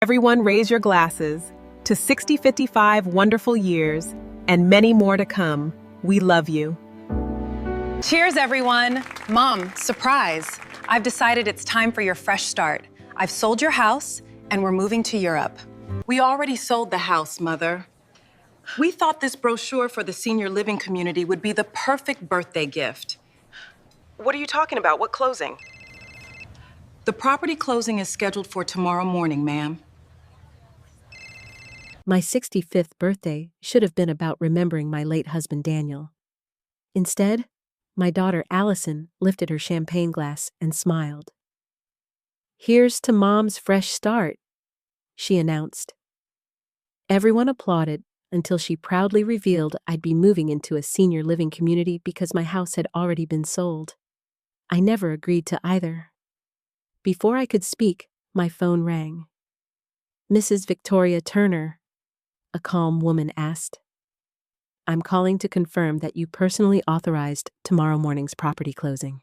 Everyone raise your glasses to 6055 wonderful years and many more to come. We love you. Cheers, everyone. Mom, surprise. I've decided it's time for your fresh start. I've sold your house and we're moving to Europe. We already sold the house, Mother. We thought this brochure for the senior living community would be the perfect birthday gift. What are you talking about? What closing? The property closing is scheduled for tomorrow morning, ma'am. My 65th birthday should have been about remembering my late husband Daniel. Instead, my daughter Allison lifted her champagne glass and smiled. "Here's to Mom's fresh start," she announced. Everyone applauded until she proudly revealed I'd be moving into a senior living community because my house had already been sold. I never agreed to either. Before I could speak, my phone rang. "Mrs. Victoria Turner," a calm woman asked. "I'm calling to confirm that you personally authorized tomorrow morning's property closing."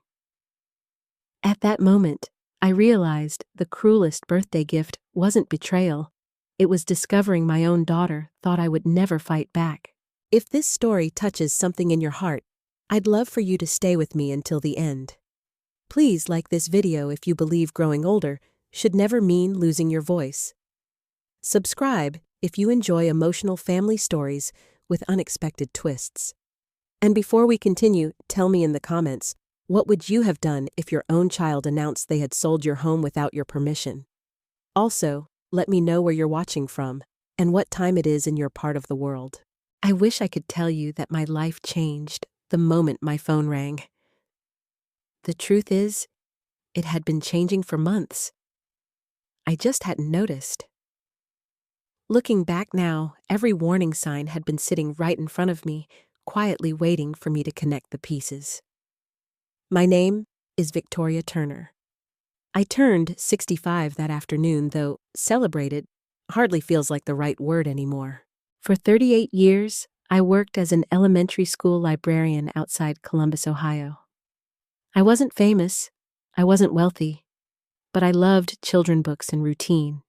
At that moment, I realized the cruelest birthday gift wasn't betrayal. It was discovering my own daughter thought I would never fight back. If this story touches something in your heart, I'd love for you to stay with me until the end. Please like this video if you believe growing older should never mean losing your voice. Subscribe if you enjoy emotional family stories with unexpected twists. And before we continue, tell me in the comments, what would you have done if your own child announced they had sold your home without your permission? Also, let me know where you're watching from and what time it is in your part of the world. I wish I could tell you that my life changed the moment my phone rang. The truth is, it had been changing for months. I just hadn't noticed. Looking back now, every warning sign had been sitting right in front of me, quietly waiting for me to connect the pieces. My name is Victoria Turner. I turned 65 that afternoon, though celebrated hardly feels like the right word anymore. For 38 years, I worked as an elementary school librarian outside Columbus, Ohio. I wasn't famous, I wasn't wealthy, but I loved children's books and routine.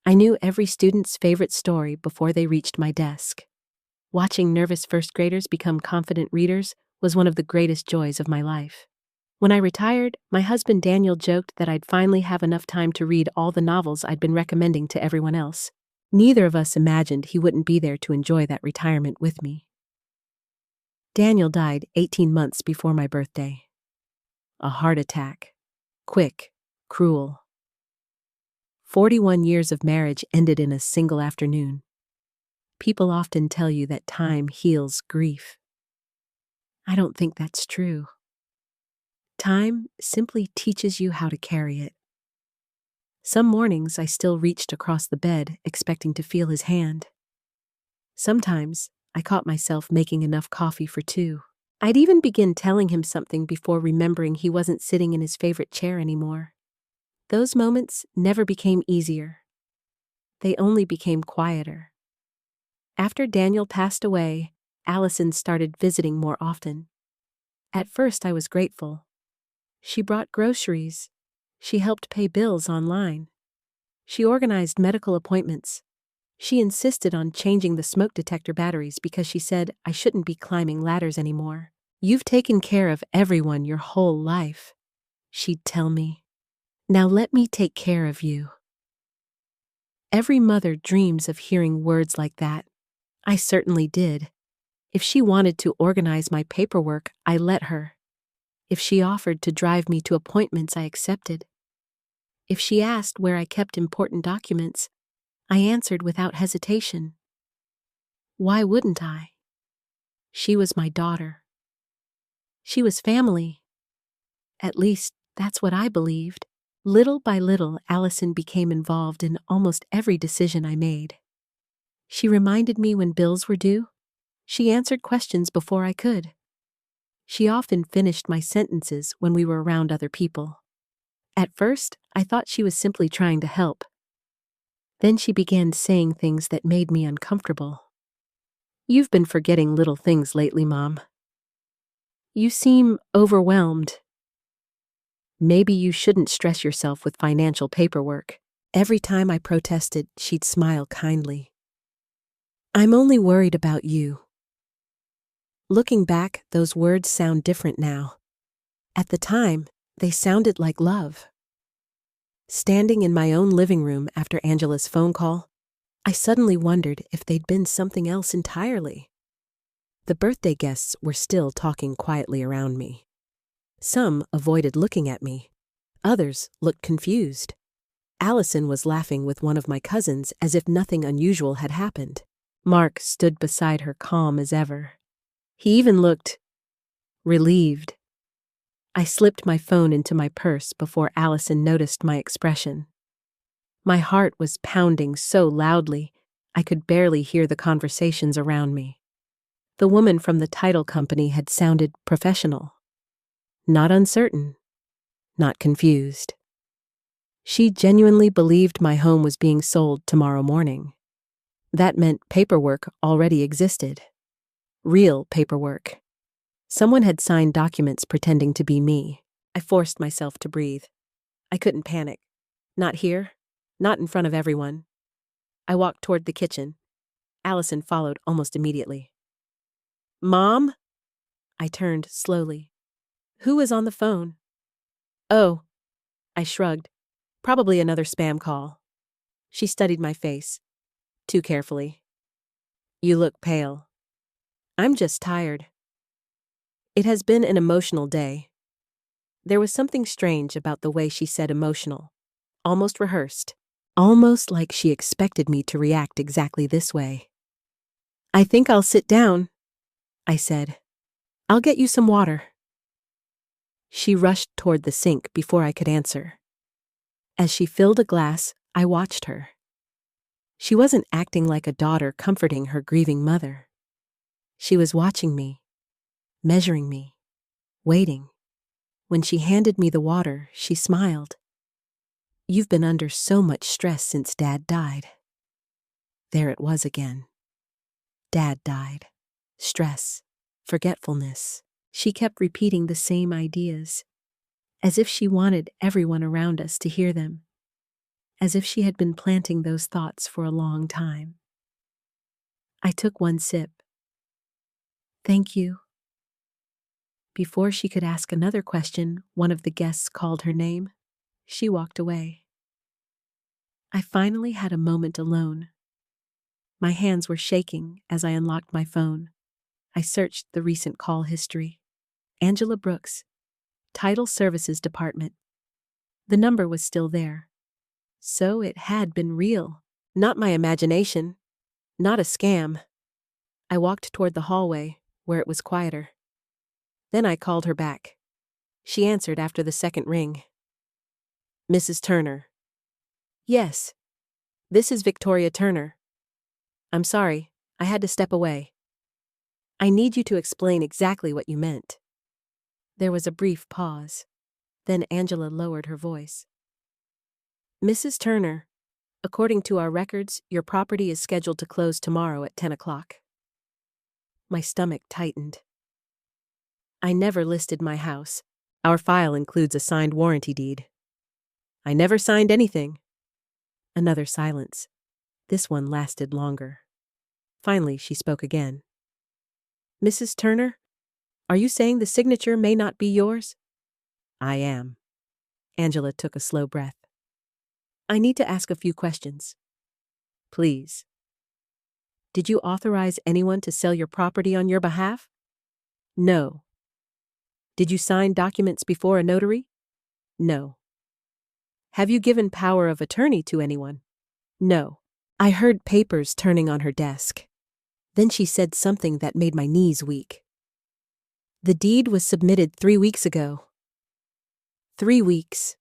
I knew every student's favorite story before they reached my desk. Watching nervous first graders become confident readers was one of the greatest joys of my life. When I retired, my husband Daniel joked that I'd finally have enough time to read all the novels I'd been recommending to everyone else. Neither of us imagined he wouldn't be there to enjoy that retirement with me. Daniel died 18 months before my birthday. A heart attack. Quick, cruel. 41 years of marriage ended in a single afternoon. People often tell you that time heals grief. I don't think that's true. Time simply teaches you how to carry it. Some mornings I still reached across the bed, expecting to feel his hand. Sometimes I caught myself making enough coffee for two. I'd even begin telling him something before remembering he wasn't sitting in his favorite chair anymore. Those moments never became easier. They only became quieter. After Daniel passed away, Allison started visiting more often. At first I was grateful. She brought groceries. She helped pay bills online. She organized medical appointments. She insisted on changing the smoke detector batteries because she said I shouldn't be climbing ladders anymore. "You've taken care of everyone your whole life," she'd tell me. "Now let me take care of you." Every mother dreams of hearing words like that. I certainly did. If she wanted to organize my paperwork, I let her. If she offered to drive me to appointments, I accepted. If she asked where I kept important documents, I answered without hesitation. Why wouldn't I? She was my daughter. She was family. At least, that's what I believed. Little by little, Allison became involved in almost every decision I made. She reminded me when bills were due. She answered questions before I could. She often finished my sentences when we were around other people. At first, I thought she was simply trying to help. Then she began saying things that made me uncomfortable. "You've been forgetting little things lately, Mom. You seem overwhelmed. Maybe you shouldn't stress yourself with financial paperwork." Every time I protested, she'd smile kindly. "I'm only worried about you." Looking back, those words sound different now. At the time, they sounded like love. Standing in my own living room after Angela's phone call, I suddenly wondered if they'd been something else entirely. The birthday guests were still talking quietly around me. Some avoided looking at me. Others looked confused. Allison was laughing with one of my cousins as if nothing unusual had happened. Mark stood beside her calm as ever. He even looked relieved. I slipped my phone into my purse before Allison noticed my expression. My heart was pounding so loudly, I could barely hear the conversations around me. The woman from the title company had sounded professional. Not uncertain. Not confused. She genuinely believed my home was being sold tomorrow morning. That meant paperwork already existed. Real paperwork. Someone had signed documents pretending to be me. I forced myself to breathe. I couldn't panic. Not here. Not in front of everyone. I walked toward the kitchen. Allison followed almost immediately. "Mom?" I turned slowly. "Who was on the phone?" "Oh." I shrugged. "Probably another spam call." She studied my face. Too carefully. "You look pale." "I'm just tired." It has been an emotional day. There was something strange about the way she said emotional. Almost rehearsed. Almost like she expected me to react exactly this way. "I think I'll sit down," I said. "I'll get you some water." She rushed toward the sink before I could answer. As she filled a glass, I watched her. She wasn't acting like a daughter comforting her grieving mother. She was watching me, measuring me, waiting. When she handed me the water, she smiled. "You've been under so much stress since Dad died." There it was again. Dad died. Stress. Forgetfulness. She kept repeating the same ideas, as if she wanted everyone around us to hear them, as if she had been planting those thoughts for a long time. I took one sip. "Thank you." Before she could ask another question, one of the guests called her name. She walked away. I finally had a moment alone. My hands were shaking as I unlocked my phone. I searched the recent call history. Angela Brooks, Title Services Department. The number was still there. So it had been real. Not my imagination. Not a scam. I walked toward the hallway, where it was quieter. Then I called her back. She answered after the second ring. "Mrs. Turner." "Yes. This is Victoria Turner." "I'm sorry, I had to step away." "I need you to explain exactly what you meant." There was a brief pause. Then Angela lowered her voice. "Mrs. Turner, according to our records, your property is scheduled to close tomorrow at 10 o'clock. My stomach tightened. "I never listed my house. Our file includes a signed warranty deed." "I never signed anything." Another silence. This one lasted longer. Finally, she spoke again. "Mrs. Turner, are you saying the signature may not be yours?" "I am." Angela took a slow breath. "I need to ask a few questions." "Please." "Did you authorize anyone to sell your property on your behalf?" "No." "Did you sign documents before a notary?" "No." "Have you given power of attorney to anyone?" "No." I heard papers turning on her desk. Then she said something that made my knees weak. "The deed was submitted 3 weeks ago." 3 weeks.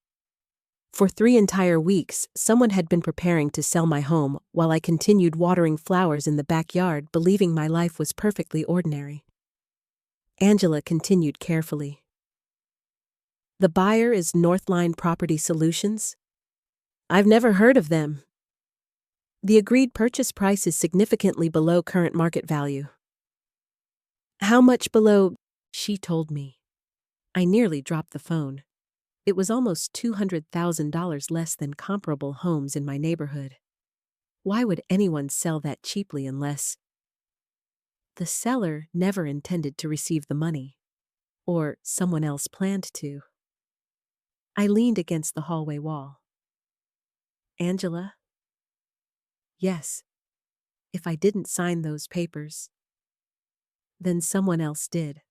For 3 entire weeks, someone had been preparing to sell my home while I continued watering flowers in the backyard, believing my life was perfectly ordinary. Angela continued carefully. "The buyer is Northline Property Solutions?" "I've never heard of them." "The agreed purchase price is significantly below current market value." "How much below?" She told me. I nearly dropped the phone. It was almost $200,000 less than comparable homes in my neighborhood. Why would anyone sell that cheaply unless the seller never intended to receive the money, or someone else planned to? I leaned against the hallway wall. Angela? Yes. If I didn't sign those papers, then someone else did.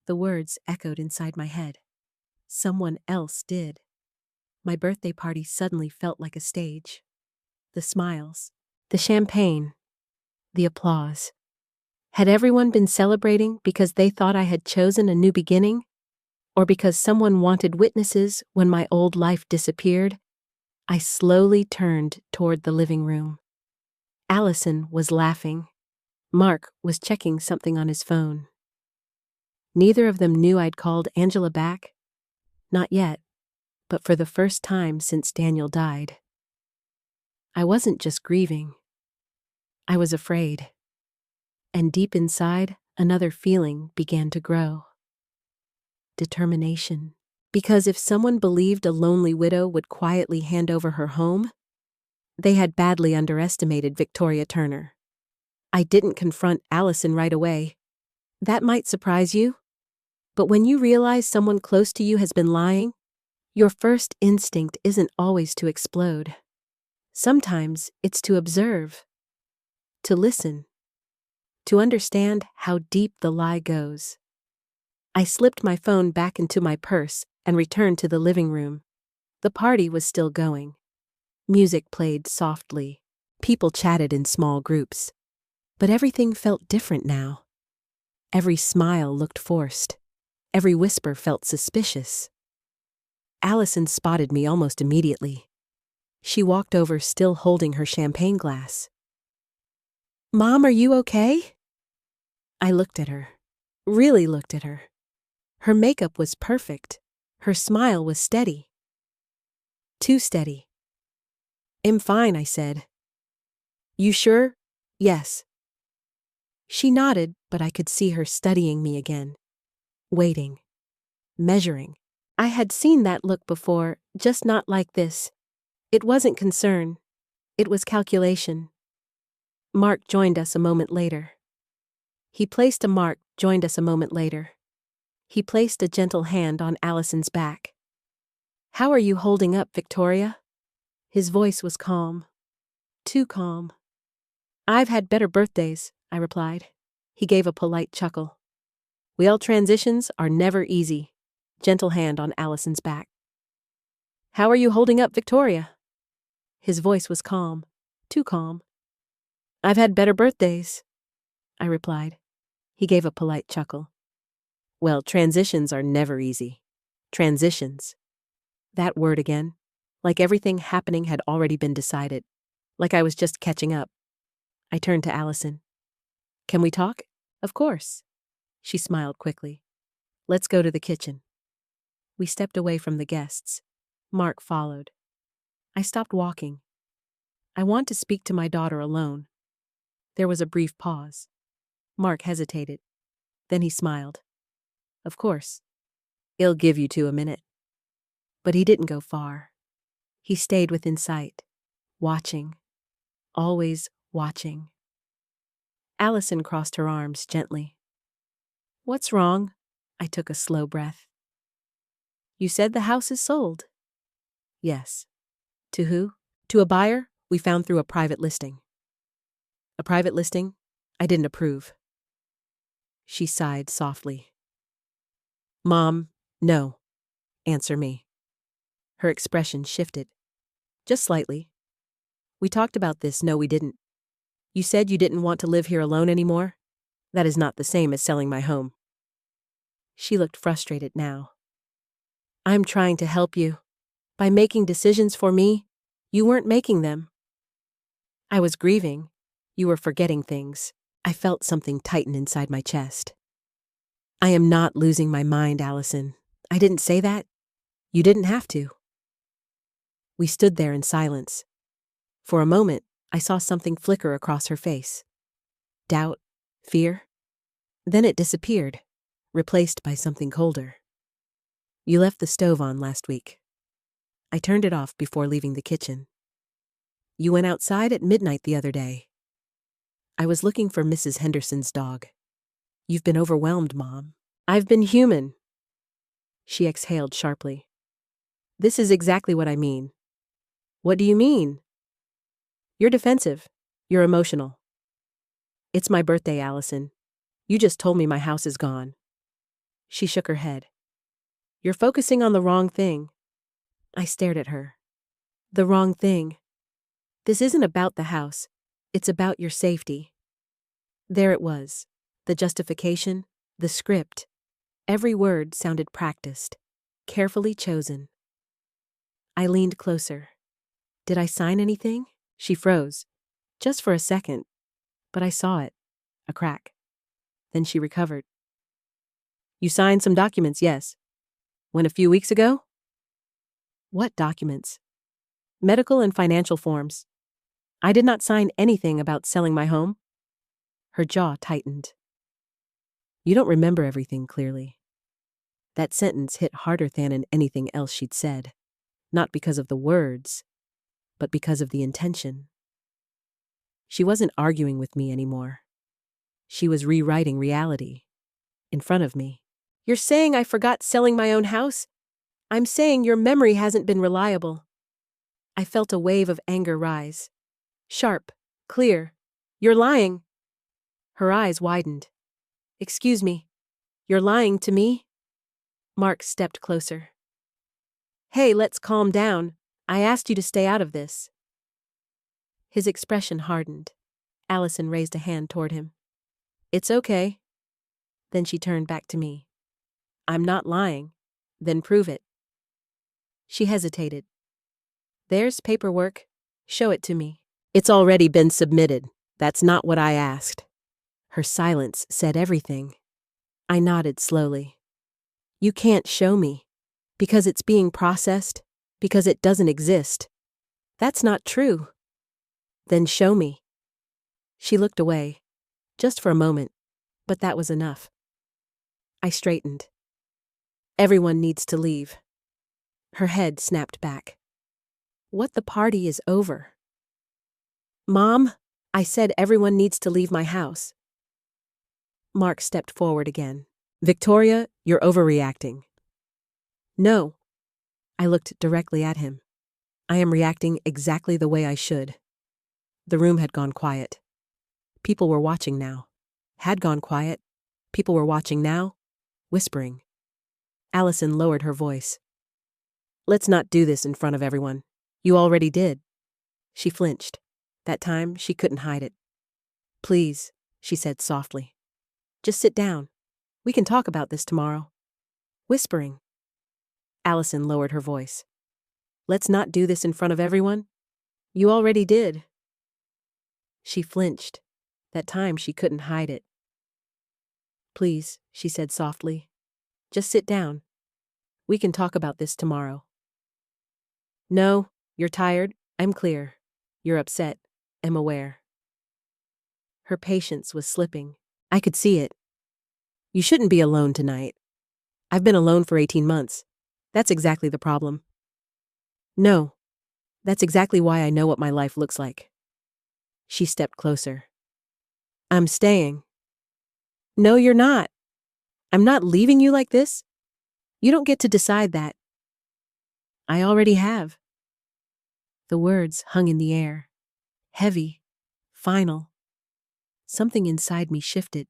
The words echoed inside my head. Someone else did. My birthday party suddenly felt like a stage. The smiles, the champagne, the applause. Had everyone been celebrating because they thought I had chosen a new beginning? Or because someone wanted witnesses when my old life disappeared? I slowly turned toward the living room. Allison was laughing. Mark was checking something on his phone. Neither of them knew I'd called Angela back. Not yet, but for the first time since Daniel died. I wasn't just grieving. I was afraid. And deep inside, another feeling began to grow. Determination. Because if someone believed a lonely widow would quietly hand over her home, they had badly underestimated Victoria Turner. I didn't confront Allison right away. That might surprise you. But when you realize someone close to you has been lying, your first instinct isn't always to explode. Sometimes it's to observe, to listen, to understand how deep the lie goes. I slipped my phone back into my purse and returned to the living room. The party was still going. Music played softly. People chatted in small groups. But everything felt different now. Every smile looked forced. Every whisper felt suspicious. Allison spotted me almost immediately. She walked over, still holding her champagne glass. "Mom, are you okay?" I looked at her. Really looked at her. Her makeup was perfect. Her smile was steady. Too steady. "I'm fine," I said. "You sure?" "Yes." She nodded, but I could see her studying me again. Waiting. Measuring. I had seen that look before, just not like this. It wasn't concern. It was calculation. Mark joined us a moment later. He placed a gentle hand on Allison's back. "How are you holding up, Victoria?" His voice was calm. Too calm. "I've had better birthdays," I replied. He gave a polite chuckle. "Well, transitions are never easy." Gentle hand on Allison's back. "How are you holding up, Victoria?" His voice was calm. Too calm. "I've had better birthdays," I replied. He gave a polite chuckle. "Well, transitions are never easy." Transitions. That word again. Like everything happening had already been decided. Like I was just catching up. I turned to Allison. "Can we talk?" "Of course." She smiled quickly. "Let's go to the kitchen." We stepped away from the guests. Mark followed. I stopped walking. I want to speak to my daughter alone. There was a brief pause. Mark hesitated. Then he smiled. "Of course. I'll give you 2 minutes." But he didn't go far. He stayed within sight, watching, always watching. Allison crossed her arms gently. "What's wrong?" I took a slow breath. "You said the house is sold." "Yes." "To who?" "To a buyer we found through a private listing." "A private listing? I didn't approve." She sighed softly. "Mom, no. Answer me." Her expression shifted. "Just slightly. We talked about this." "No, we didn't. You said you didn't want to live here alone anymore. That is not the same as selling my home." She looked frustrated now. "I'm trying to help you. By making decisions for me, you weren't making them." "I was grieving. You were forgetting things." I felt something tighten inside my chest. "I am not losing my mind, Allison. I didn't say that. You didn't have to." We stood there in silence. For a moment, I saw something flicker across her face. Doubt, fear. Then it disappeared, replaced by something colder. You left the stove on last week. I turned it off before leaving the kitchen. You went outside at midnight the other day. I was looking for Mrs. Henderson's dog. You've been overwhelmed, Mom. I've been human. She exhaled sharply. This is exactly what I mean. What do you mean? You're defensive. You're emotional. It's my birthday, Allison. You just told me my house is gone. She shook her head. You're focusing on the wrong thing. I stared at her. The wrong thing. This isn't about the house. It's about your safety. There it was. The justification, the script. Every word sounded practiced, carefully chosen. I leaned closer. Did I sign anything? She froze. Just for a second. But I saw it. A crack. Then she recovered. You signed some documents, yes. When a few weeks ago? What documents? Medical and financial forms. I did not sign anything about selling my home. Her jaw tightened. You don't remember everything clearly. That sentence hit harder than anything else she'd said. Not because of the words, but because of the intention. She wasn't arguing with me anymore. She was rewriting reality. In front of me. You're saying I forgot selling my own house? I'm saying your memory hasn't been reliable. I felt a wave of anger rise. Sharp, clear. You're lying. Her eyes widened. Excuse me. You're lying to me? Mark stepped closer. Hey, let's calm down. I asked you to stay out of this. His expression hardened. Allison raised a hand toward him. It's okay. Then she turned back to me. I'm not lying. Then prove it. She hesitated. There's paperwork. Show it to me. It's already been submitted. That's not what I asked. Her silence said everything. I nodded slowly. You can't show me. Because it's being processed. Because it doesn't exist. That's not true. Then show me. She looked away. Just for a moment. But that was enough. I straightened. Everyone needs to leave. Her head snapped back. What the party is over? Mom, I said everyone needs to leave my house. Mark stepped forward again. Victoria, you're overreacting. No. I looked directly at him. I am reacting exactly the way I should. The room had gone quiet. People were watching now. Had gone quiet. People were watching now, whispering. Allison lowered her voice. Let's not do this in front of everyone. You already did. She flinched. That time, she couldn't hide it. Please, she said softly. Just sit down. We can talk about this tomorrow. Whispering. Allison lowered her voice. Let's not do this in front of everyone. You already did. She flinched. That time, she couldn't hide it. Please, she said softly. Just sit down. We can talk about this tomorrow. No, you're tired. I'm clear. You're upset. I'm aware. Her patience was slipping. I could see it. You shouldn't be alone tonight. I've been alone for 18 months. That's exactly the problem. No. That's exactly why I know what my life looks like. She stepped closer. I'm staying. No, you're not. I'm not leaving you like this. You don't get to decide that. I already have. The words hung in the air. Heavy. Final. Something inside me shifted.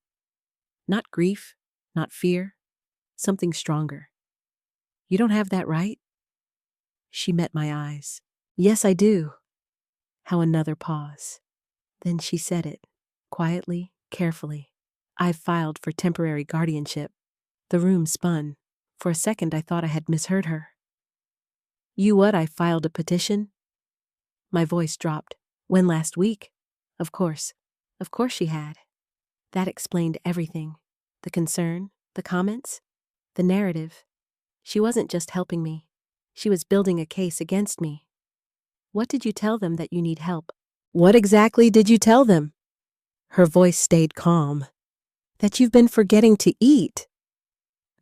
Not grief, not fear. Something stronger. You don't have that right? She met my eyes. Yes, I do. How another pause. Then she said it, quietly, carefully. I've filed for temporary guardianship. The room spun. For a second I thought I had misheard her. You what, I filed a petition? My voice dropped. When last week? Of course she had. That explained everything. The concern, the comments, the narrative. She wasn't just helping me. She was building a case against me. What did you tell them that you need help? What exactly did you tell them? Her voice stayed calm. That you've been forgetting to eat.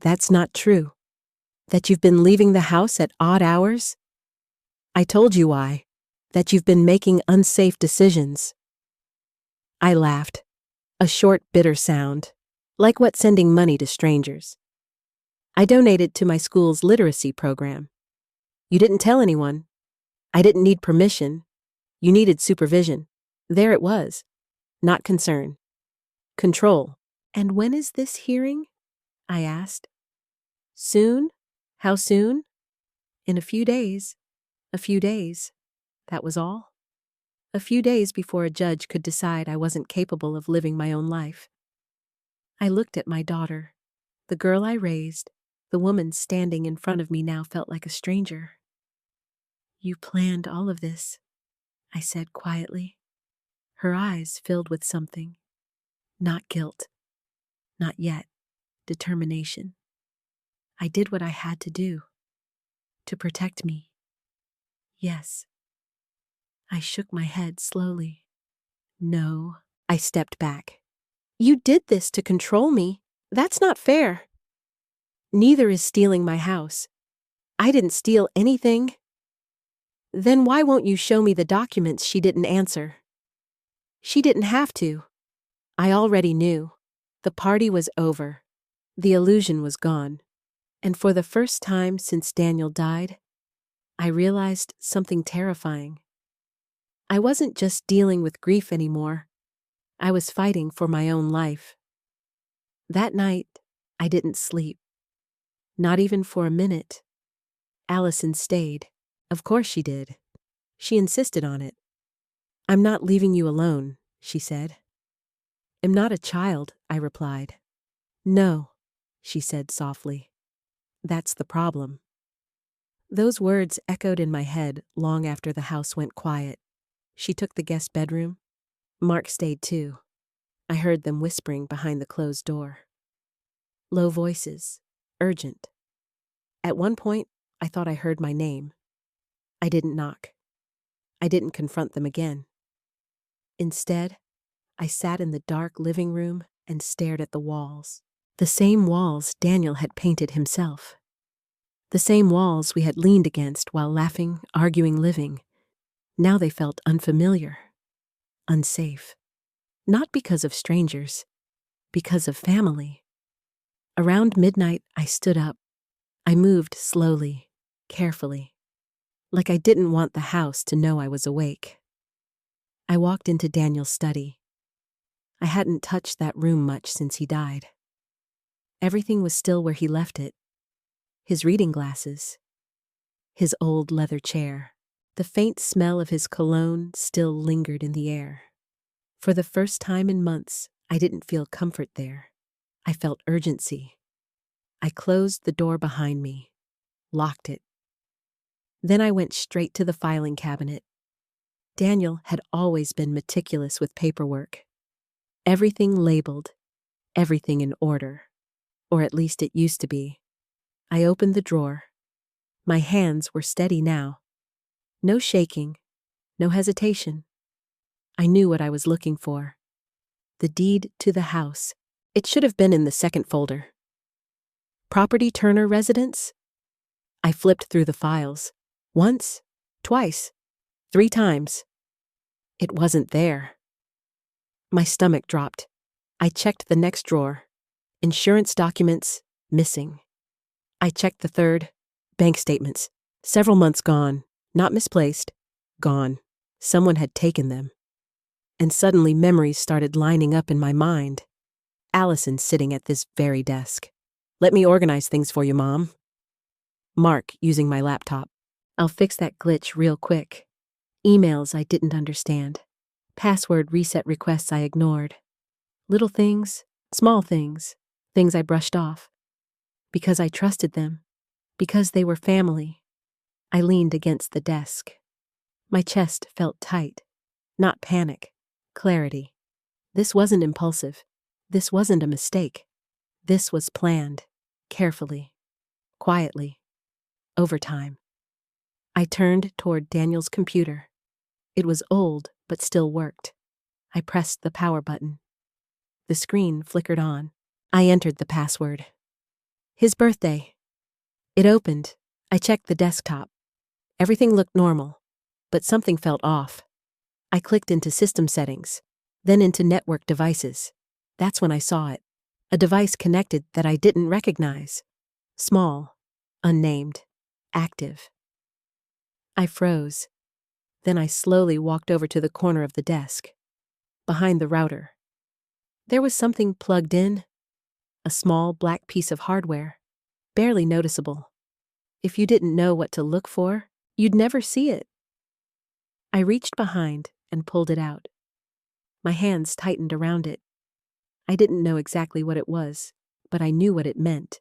That's not true. That you've been leaving the house at odd hours? I told you why. That you've been making unsafe decisions. I laughed, a short, bitter sound, like what sending money to strangers. I donated to my school's literacy program. You didn't tell anyone. I didn't need permission. You needed supervision. There it was. Not concern. Control. And when is this hearing? I asked. Soon? How soon? In a few days. A few days. That was all. A few days before a judge could decide I wasn't capable of living my own life. I looked at my daughter, the girl I raised. The woman standing in front of me now felt like a stranger. You planned all of this, I said quietly. Her eyes filled with something. Not guilt. Not yet. Determination. I did what I had to do. To protect me. Yes. I shook my head slowly. No. I stepped back. You did this to control me. That's not fair. Neither is stealing my house. I didn't steal anything. Then why won't you show me the documents? She didn't answer. She didn't have to. I already knew. The party was over. The illusion was gone. And for the first time since Daniel died, I realized something terrifying. I wasn't just dealing with grief anymore. I was fighting for my own life. That night, I didn't sleep. Not even for a minute. Allison stayed. Of course she did. She insisted on it. I'm not leaving you alone, she said. I'm not a child, I replied. No, she said softly. That's the problem. Those words echoed in my head long after the house went quiet. She took the guest bedroom. Mark stayed too. I heard them whispering behind the closed door. Low voices, urgent. At one point, I thought I heard my name. I didn't knock. I didn't confront them again. Instead, I sat in the dark living room and stared at the walls. The same walls Daniel had painted himself. The same walls we had leaned against while laughing, arguing, living. Now they felt unfamiliar, unsafe. Not because of strangers, because of family. Around midnight, I stood up. I moved slowly, carefully, like I didn't want the house to know I was awake. I walked into Daniel's study. I hadn't touched that room much since he died. Everything was still where he left it. His reading glasses, his old leather chair. The faint smell of his cologne still lingered in the air. For the first time in months, I didn't feel comfort there. I felt urgency. I closed the door behind me, locked it. Then I went straight to the filing cabinet. Daniel had always been meticulous with paperwork. Everything labeled, everything in order. Or at least it used to be. I opened the drawer. My hands were steady now. No shaking, no hesitation. I knew what I was looking for. The deed to the house. It should have been in the second folder. Property Turner residence? I flipped through the files. Once, twice, 3 times. It wasn't there. My stomach dropped. I checked the next drawer. Insurance documents, missing. I checked the third. Bank statements. Several months gone. Not misplaced. Gone. Someone had taken them. And suddenly memories started lining up in my mind. Allison sitting at this very desk. Let me organize things for you, Mom. Mark using my laptop. I'll fix that glitch real quick. Emails I didn't understand. Password reset requests I ignored. Little things, small things, things I brushed off. Because I trusted them. Because they were family. I leaned against the desk. My chest felt tight. Not panic. Clarity. This wasn't impulsive. This wasn't a mistake. This was planned. Carefully. Quietly. Over time. I turned toward Daniel's computer. It was old, but still worked. I pressed the power button. The screen flickered on. I entered the password. His birthday. It opened. I checked the desktop. Everything looked normal, but something felt off. I clicked into system settings, then into network devices. That's when I saw it. A device connected that I didn't recognize. Small, unnamed, active. I froze. Then I slowly walked over to the corner of the desk, behind the router. There was something plugged in, a small black piece of hardware, barely noticeable. If you didn't know what to look for, you'd never see it. I reached behind and pulled it out. My hands tightened around it. I didn't know exactly what it was, but I knew what it meant.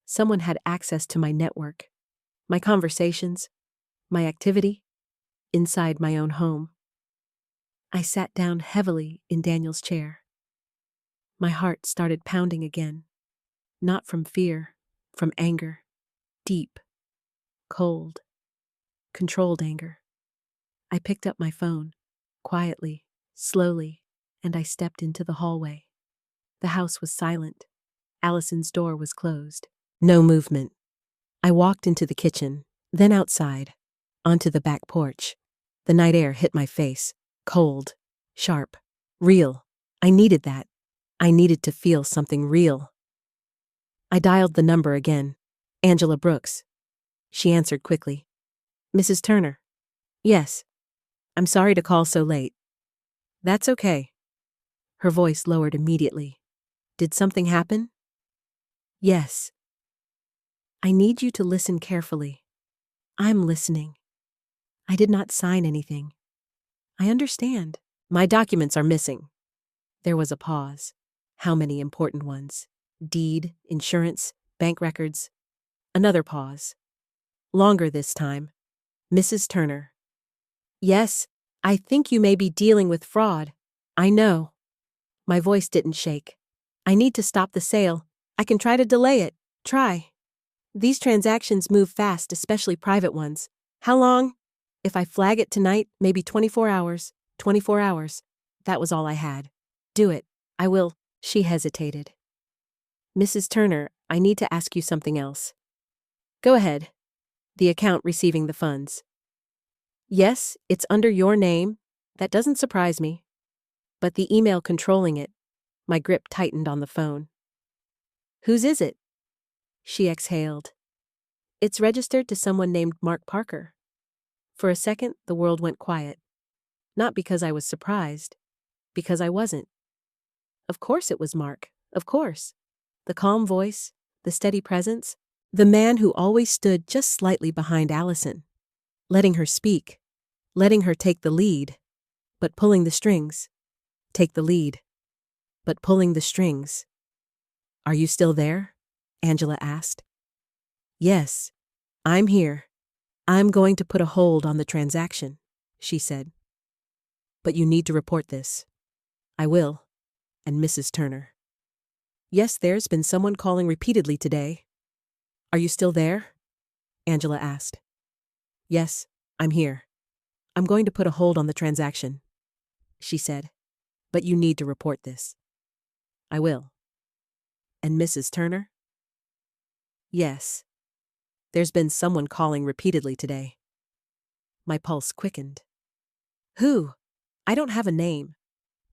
Someone had access to my network, my conversations, my activity, inside my own home. I sat down heavily in Daniel's chair. My heart started pounding again, not from fear, from anger, deep, cold, controlled anger. I picked up my phone, quietly, slowly, and I stepped into the hallway. The house was silent. Allison's door was closed. No movement. I walked into the kitchen, then outside, onto the back porch. The night air hit my face, cold, sharp, real. I needed that. I needed to feel something real. I dialed the number again. Angela Brooks. She answered quickly. Mrs. Turner. Yes. I'm sorry to call so late. That's okay. Her voice lowered immediately. Did something happen? Yes. I need you to listen carefully. I'm listening. I did not sign anything. I understand. My documents are missing. There was a pause. How many important ones? Deed, insurance, bank records. Another pause. Longer this time. Mrs. Turner. Yes, I think you may be dealing with fraud. I know. My voice didn't shake. I need to stop the sale. I can try to delay it. Try. These transactions move fast, especially private ones. How long? If I flag it tonight, maybe 24 hours. 24 hours. That was all I had. Do it. I will. She hesitated. Mrs. Turner, I need to ask you something else. Go ahead. The account receiving the funds. Yes, it's under your name. That doesn't surprise me. But the email controlling it. My grip tightened on the phone. Whose is it? She exhaled. It's registered to someone named Mark Parker. For a second, the world went quiet. Not because I was surprised, because I wasn't. Of course it was Mark, of course. The calm voice, the steady presence, the man who always stood just slightly behind Allison, letting her speak, letting her take the lead, but pulling the strings. Take the lead, but pulling the strings. Are you still there? Angela asked. Yes, I'm here. I'm going to put a hold on the transaction, she said. But you need to report this. I will. And Mrs. Turner. Yes, there's been someone calling repeatedly today. Are you still there? Angela asked. Yes, I'm here. I'm going to put a hold on the transaction, she said. But you need to report this. I will. And Mrs. Turner? Yes. There's been someone calling repeatedly today. My pulse quickened. Who? I don't have a name,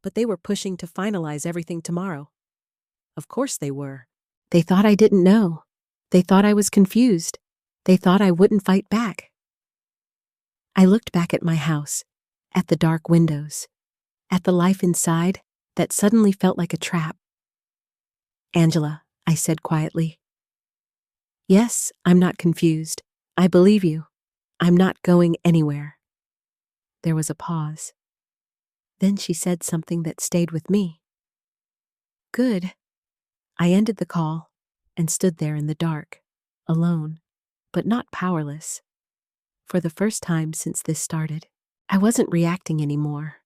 but they were pushing to finalize everything tomorrow. Of course they were. They thought I didn't know. They thought I was confused. They thought I wouldn't fight back. I looked back at my house, at the dark windows, at the life inside that suddenly felt like a trap. Angela, I said quietly. Yes, I'm not confused. I believe you. I'm not going anywhere. There was a pause. Then she said something that stayed with me. Good. I ended the call and stood there in the dark, alone, but not powerless. For the first time since this started, I wasn't reacting anymore.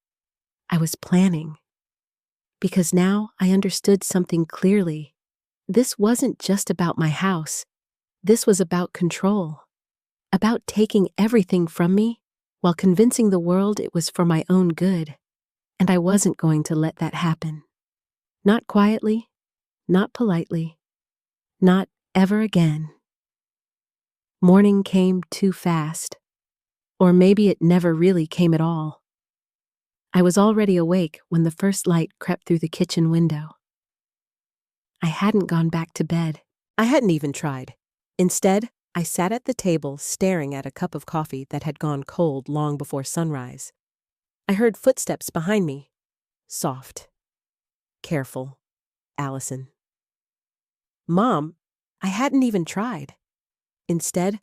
I was planning. Because now I understood something clearly. This wasn't just about my house. This was about control. About taking everything from me while convincing the world it was for my own good. And I wasn't going to let that happen. Not quietly, not politely, not ever again. Morning came too fast. Or maybe it never really came at all. I was already awake when the first light crept through the kitchen window. I hadn't gone back to bed. I hadn't even tried. Instead, I sat at the table staring at a cup of coffee that had gone cold long before sunrise. I heard footsteps behind me. Soft. Careful. Allison. Mom, I hadn't even tried. Instead,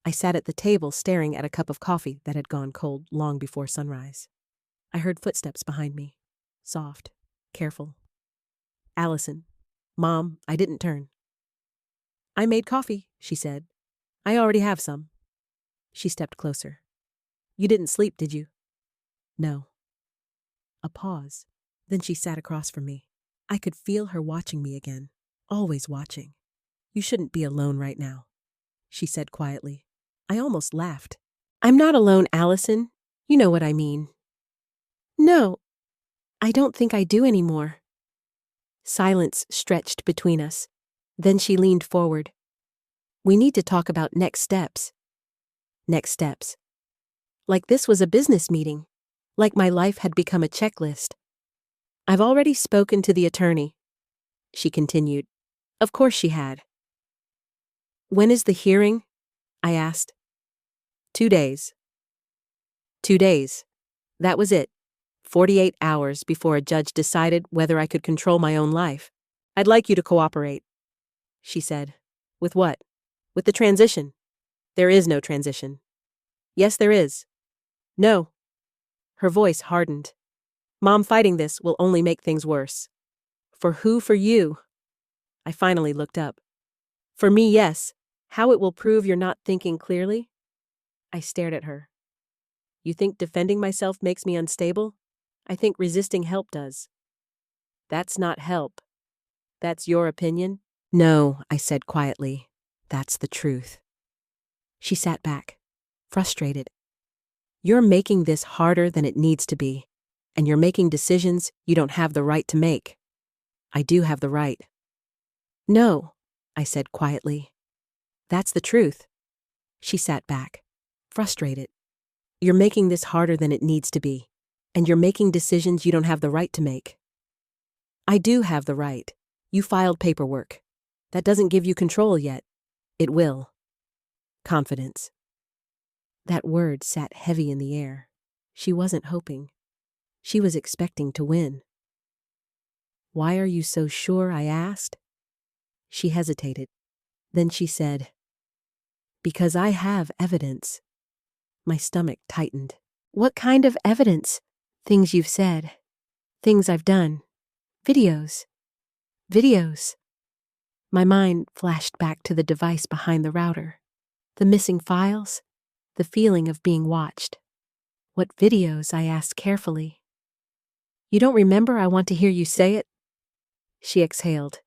I sat at the table staring at a cup of coffee that had gone cold long before sunrise. I heard footsteps behind me. Soft. Careful. Allison. Mom, I didn't turn. I made coffee, she said. I already have some. She stepped closer. You didn't sleep, did you? No. A pause. Then she sat across from me. I could feel her watching me again. Always watching. You shouldn't be alone right now, she said quietly. I almost laughed. I'm not alone, Allison. You know what I mean. No, I don't think I do anymore. Silence stretched between us. Then she leaned forward. We need to talk about next steps. Next steps. Like this was a business meeting. Like my life had become a checklist. I've already spoken to the attorney, she continued. Of course she had. When is the hearing? I asked. 2 days. 2 days. That was it. 48 hours before a judge decided whether I could control my own life. I'd like you to cooperate, she said. With what? With the transition. There is no transition. Yes, there is. No. Her voice hardened. Mom, fighting this will only make things worse. For who? For you? I finally looked up. For me, yes. How it will prove you're not thinking clearly? I stared at her. You think defending myself makes me unstable? I think resisting help does. That's not help. That's your opinion? No, I said quietly. That's the truth. She sat back, frustrated. You're making this harder than it needs to be, and you're making decisions you don't have the right to make. I do have the right. No, I said quietly. That's the truth. She sat back, frustrated. You're making this harder than it needs to be, and you're making decisions you don't have the right to make. I do have the right. You filed paperwork. That doesn't give you control yet. It will. Confidence. That word sat heavy in the air. She wasn't hoping. She was expecting to win. Why are you so sure? I asked. She hesitated. Then she said, because I have evidence. My stomach tightened. What kind of evidence? Things you've said. Things I've done. Videos. Videos. My mind flashed back to the device behind the router. The missing files. The feeling of being watched. What videos? I asked carefully. You don't remember? I want to hear you say it. She exhaled.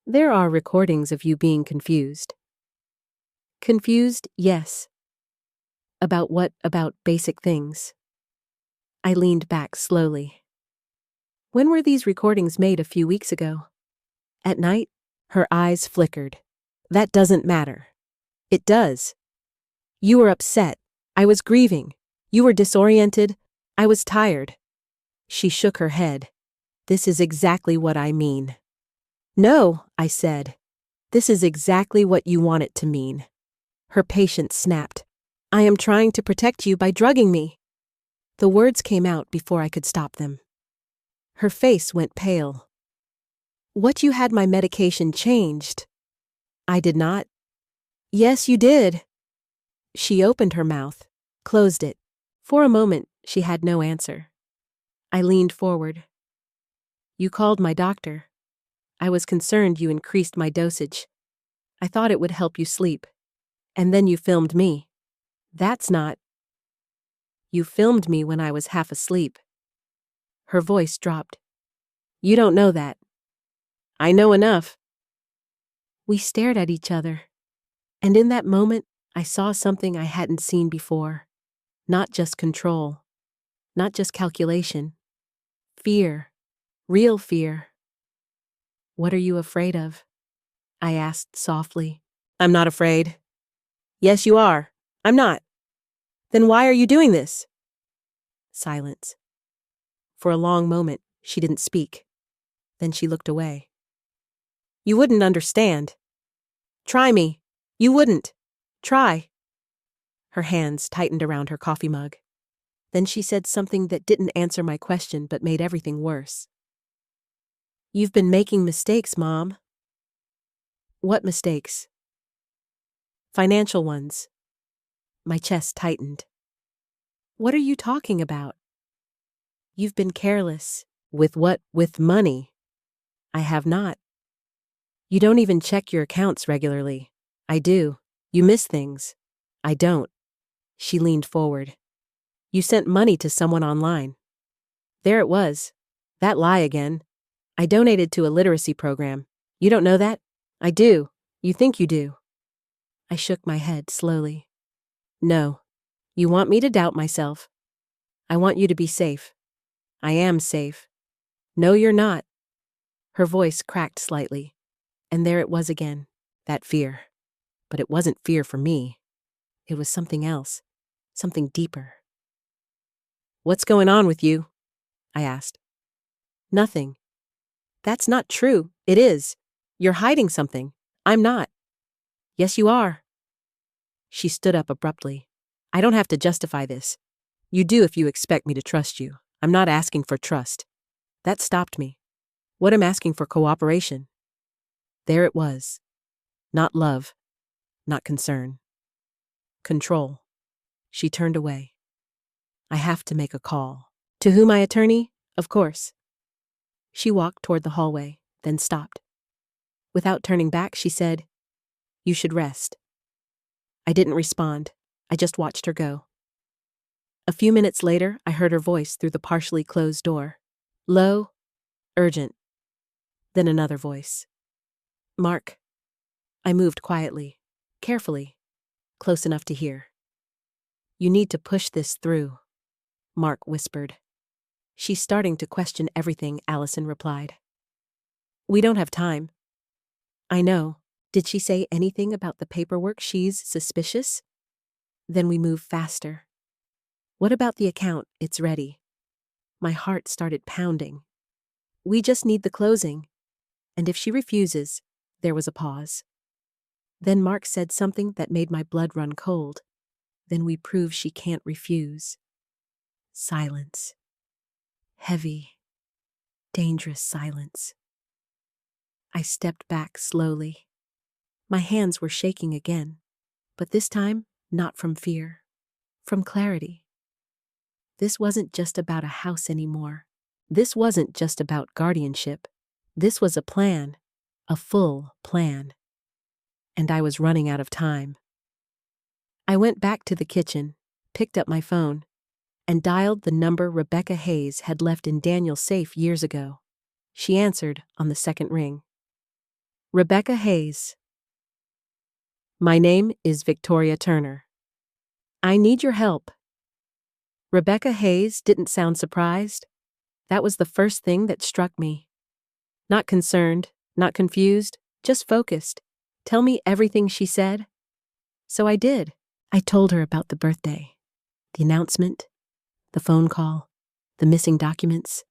There are recordings of you being confused. Confused, yes. About what? About basic things. I leaned back slowly. When were these recordings made? A few weeks ago. At night, her eyes flickered. That doesn't matter. It does. You were upset. I was grieving. You were disoriented. I was tired. She shook her head. This is exactly what I mean. No, I said. This is exactly what you want it to mean. Her patience snapped. I am trying to protect you by drugging me. The words came out before I could stop them. Her face went pale. What, you had my medication changed? I did not. Yes, you did. She opened her mouth, closed it. For a moment, she had no answer. I leaned forward. You called my doctor. I was concerned you increased my dosage. I thought it would help you sleep. And then you filmed me. That's not. You filmed me when I was half asleep. Her voice dropped. You don't know that. I know enough. We stared at each other. And in that moment, I saw something I hadn't seen before. Not just control. Not just calculation. Fear. Real fear. What are you afraid of? I asked softly. I'm not afraid. Yes, you are. I'm not. Then why are you doing this? Silence. For a long moment, she didn't speak. Then she looked away. You wouldn't understand. Try me. You wouldn't. Try. Her hands tightened around her coffee mug. Then she said something that didn't answer my question but made everything worse. You've been making mistakes, Mom. What mistakes? Financial ones. My chest tightened. What are you talking about? You've been careless. With what? With money. I have not. You don't even check your accounts regularly. I do. You miss things. I don't. She leaned forward. You sent money to someone online. There it was. That lie again. I donated to a literacy program. You don't know that? I do. You think you do. I shook my head slowly. No. You want me to doubt myself. I want you to be safe. I am safe. No, you're not. Her voice cracked slightly. And there it was again, that fear. But it wasn't fear for me. It was something else, something deeper. What's going on with you? I asked. Nothing. That's not true. It is. You're hiding something. I'm not. Yes, you are. She stood up abruptly. I don't have to justify this. You do if you expect me to trust you. I'm not asking for trust. That stopped me. What I'm asking for cooperation. There it was. Not love. Not concern. Control. She turned away. I have to make a call. To who, my attorney? Of course. She walked toward the hallway, then stopped. Without turning back, she said, You should rest. I didn't respond. I just watched her go. A few minutes later, I heard her voice through the partially closed door. Low, urgent. Then another voice. Mark. I moved quietly, carefully, close enough to hear. You need to push this through, Mark whispered. She's starting to question everything, Allison replied. We don't have time. I know. Did she say anything about the paperwork? She's suspicious? Then we move faster. What about the account? It's ready. My heart started pounding. We just need the closing. And if she refuses, there was a pause. Then Mark said something that made my blood run cold. Then we prove she can't refuse. Silence. Heavy, dangerous silence. I stepped back slowly. My hands were shaking again, but this time not from fear, from clarity. This wasn't just about a house anymore. This wasn't just about guardianship. This was a plan, a full plan. And I was running out of time. I went back to the kitchen, picked up my phone, and dialed the number Rebecca Hayes had left in Daniel's safe years ago. She answered on the second ring. Rebecca Hayes. My name is Victoria Turner. I need your help. Rebecca Hayes didn't sound surprised. That was the first thing that struck me. Not concerned, not confused, just focused. Tell me everything, she said. So I did. I told her about the birthday, the announcement, the phone call, the missing documents,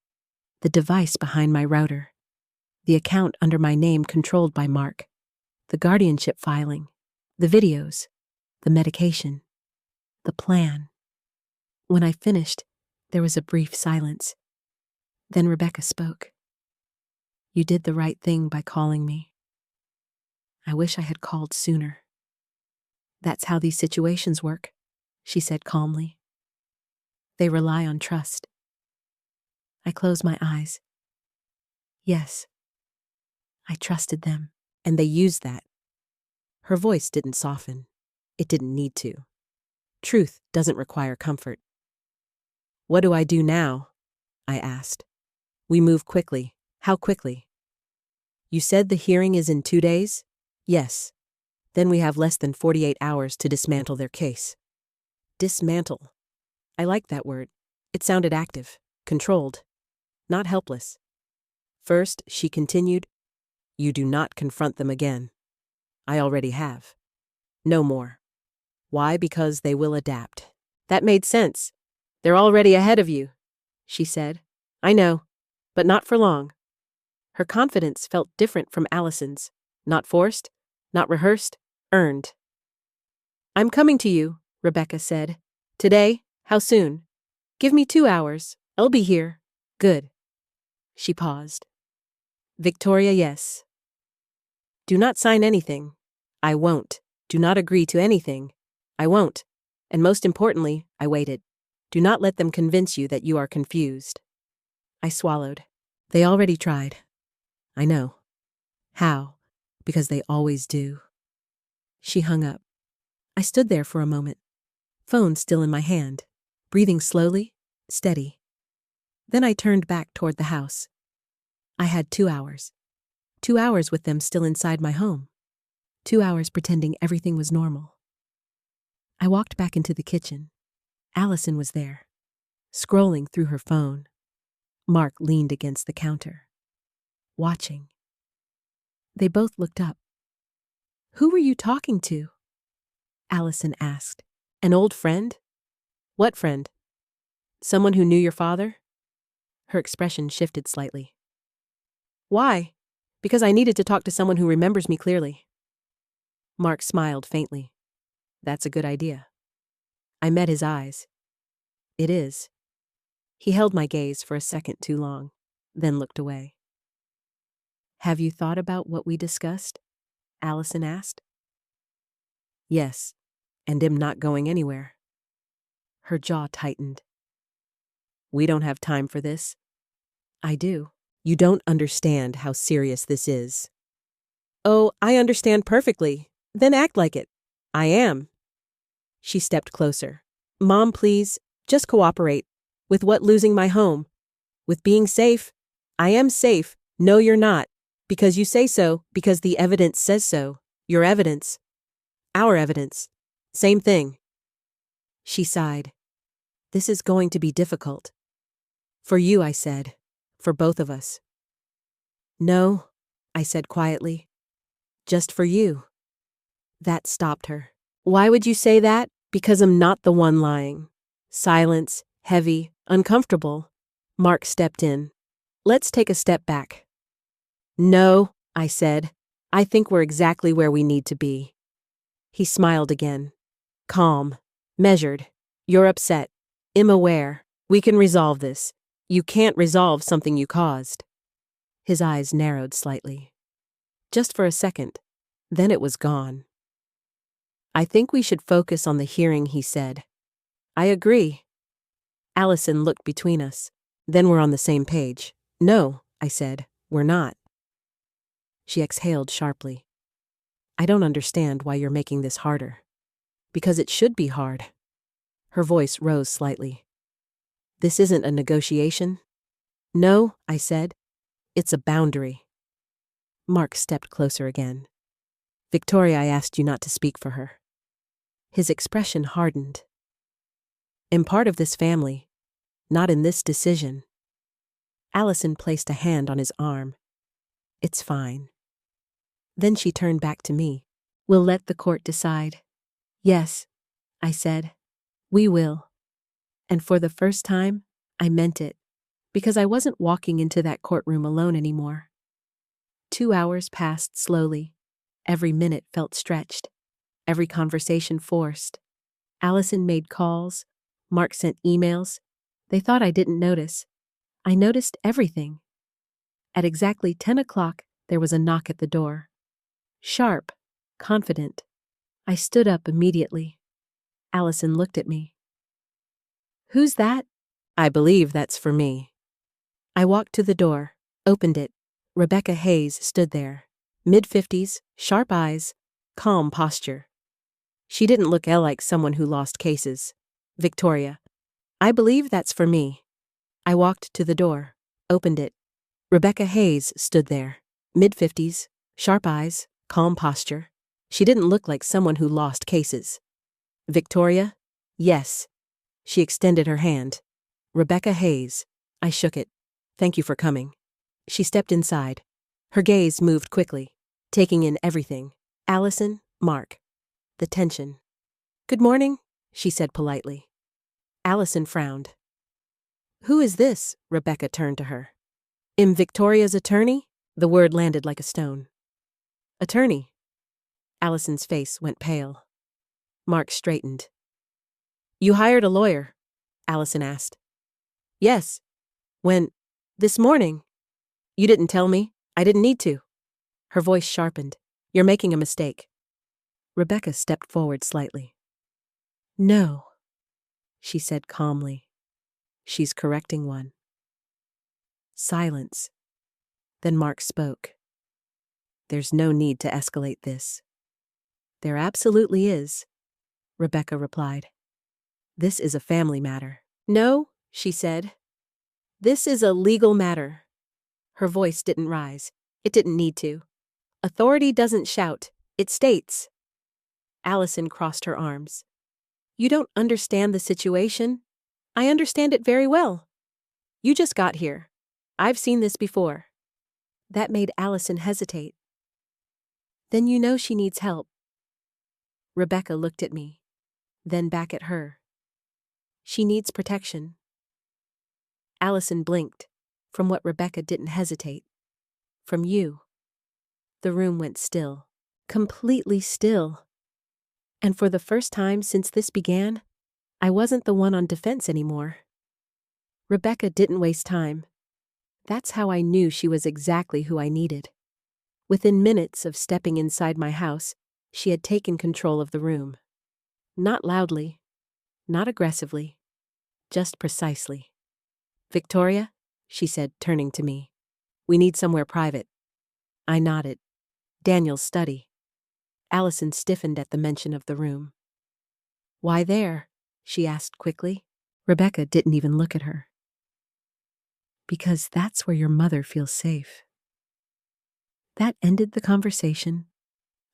the device behind my router, the account under my name controlled by Mark, the guardianship filing, the videos, the medication, the plan. When I finished, there was a brief silence. Then Rebecca spoke. You did the right thing by calling me. I wish I had called sooner. That's how these situations work, she said calmly. They rely on trust. I closed my eyes. Yes, I trusted them, and they used that. Her voice didn't soften. It didn't need to. Truth doesn't require comfort. What do I do now? I asked. We move quickly. How quickly? You said the hearing is in 2 days? Yes. Then we have less than 48 hours to dismantle their case. Dismantle. I liked that word. It sounded active, controlled, not helpless. First, she continued, you do not confront them again. I already have. No more. Why? Because they will adapt. That made sense. They're already ahead of you, she said. I know, but not for long. Her confidence felt different from Allison's. Not forced, not rehearsed, earned. I'm coming to you, Rebecca said. Today? How soon? Give me 2 hours. I'll be here. Good. She paused. Victoria, yes. Do not sign anything. I won't. Do not agree to anything. I won't. And most importantly, I waited. Do not let them convince you that you are confused. I swallowed. They already tried. I know. How? Because they always do. She hung up. I stood there for a moment, phone still in my hand, breathing slowly, steady. Then I turned back toward the house. I had 2 hours. 2 hours with them still inside my home. 2 hours pretending everything was normal. I walked back into the kitchen. Allison was there, scrolling through her phone. Mark leaned against the counter, watching. They both looked up. Who were you talking to? Allison asked. An old friend? What friend? Someone who knew your father? Her expression shifted slightly. Why? Because I needed to talk to someone who remembers me clearly. Mark smiled faintly. That's a good idea. I met his eyes. It is. He held my gaze for a second too long, then looked away. Have you thought about what we discussed? Allison asked. Yes, and am not going anywhere. Her jaw tightened. We don't have time for this. I do. You don't understand how serious this is. Oh, I understand perfectly. Then act like it. I am. She stepped closer. Mom, please, just cooperate. With what, losing my home? With being safe? I am safe. No, you're not. Because you say so, because the evidence says so. Your evidence. Our evidence. Same thing. She sighed. This is going to be difficult. For you, I said. For both of us. No, I said quietly. Just for you. That stopped her. Why would you say that? Because I'm not the one lying. Silence, heavy, uncomfortable. Mark stepped in. Let's take a step back. No, I said. I think we're exactly where we need to be. He smiled again. Calm. Measured. You're upset. I'm aware. We can resolve this. You can't resolve something you caused. His eyes narrowed slightly. Just for a second. Then it was gone. I think we should focus on the hearing, he said. I agree. Allison looked between us. Then we're on the same page. No, I said, we're not. She exhaled sharply. I don't understand why you're making this harder. Because it should be hard. Her voice rose slightly. This isn't a negotiation. No, I said. It's a boundary. Mark stepped closer again. Victoria, I asked you not to speak for her. His expression hardened. I'm part of this family, not in this decision. Allison placed a hand on his arm. It's fine. Then she turned back to me. We'll let the court decide. Yes, I said. We will. And for the first time, I meant it, because I wasn't walking into that courtroom alone anymore. 2 hours passed slowly. Every minute felt stretched. Every conversation forced. Allison made calls. Mark sent emails. They thought I didn't notice. I noticed everything. At exactly 10 o'clock, there was a knock at the door. Sharp, confident. I stood up immediately. Allison looked at me. Who's that? I believe that's for me. I walked to the door, opened it. Rebecca Hayes stood there. Mid-50s, sharp eyes, calm posture. She didn't look like someone who lost cases. Victoria. I believe that's for me. I walked to the door, opened it. Rebecca Hayes stood there. Mid-50s, sharp eyes, calm posture. She didn't look like someone who lost cases. Victoria? Yes. She extended her hand. Rebecca Hayes. I shook it. Thank you for coming. She stepped inside. Her gaze moved quickly, taking in everything. Allison, Mark. The tension. Good morning, she said politely. Allison frowned. Who is this? Rebecca turned to her. Am Victoria's attorney? The word landed like a stone. Attorney. Allison's face went pale. Mark straightened. You hired a lawyer? Allison asked. Yes. When? This morning. You didn't tell me. I didn't need to. Her voice sharpened. You're making a mistake. Rebecca stepped forward slightly. No, she said calmly. She's correcting one. Silence. Then Mark spoke. There's no need to escalate this. There absolutely is, Rebecca replied. This is a family matter. No, she said. This is a legal matter. Her voice didn't rise. It didn't need to. Authority doesn't shout. It states. Allison crossed her arms. You don't understand the situation. I understand it very well. You just got here. I've seen this before. That made Allison hesitate. Then you know she needs help. Rebecca looked at me, then back at her. She needs protection. Allison blinked, from what Rebecca didn't hesitate. From you. The room went still, completely still. And for the first time since this began, I wasn't the one on defense anymore. Rebecca didn't waste time. That's how I knew she was exactly who I needed. Within minutes of stepping inside my house, she had taken control of the room. Not loudly, not aggressively, just precisely. Victoria, she said, turning to me. We need somewhere private. I nodded. Daniel's study. Allison stiffened at the mention of the room. Why there? She asked quickly. Rebecca didn't even look at her. Because that's where your mother feels safe. That ended the conversation.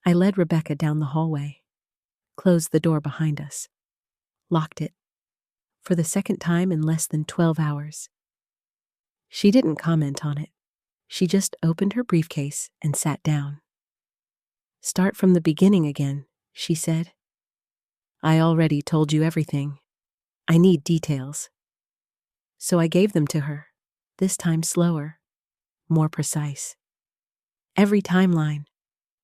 I led Rebecca down the hallway, closed the door behind us, locked it, for the second time in less than 12 hours. She didn't comment on it. She just opened her briefcase and sat down. Start from the beginning again, she said. I already told you everything. I need details. So I gave them to her, this time slower, more precise. Every timeline,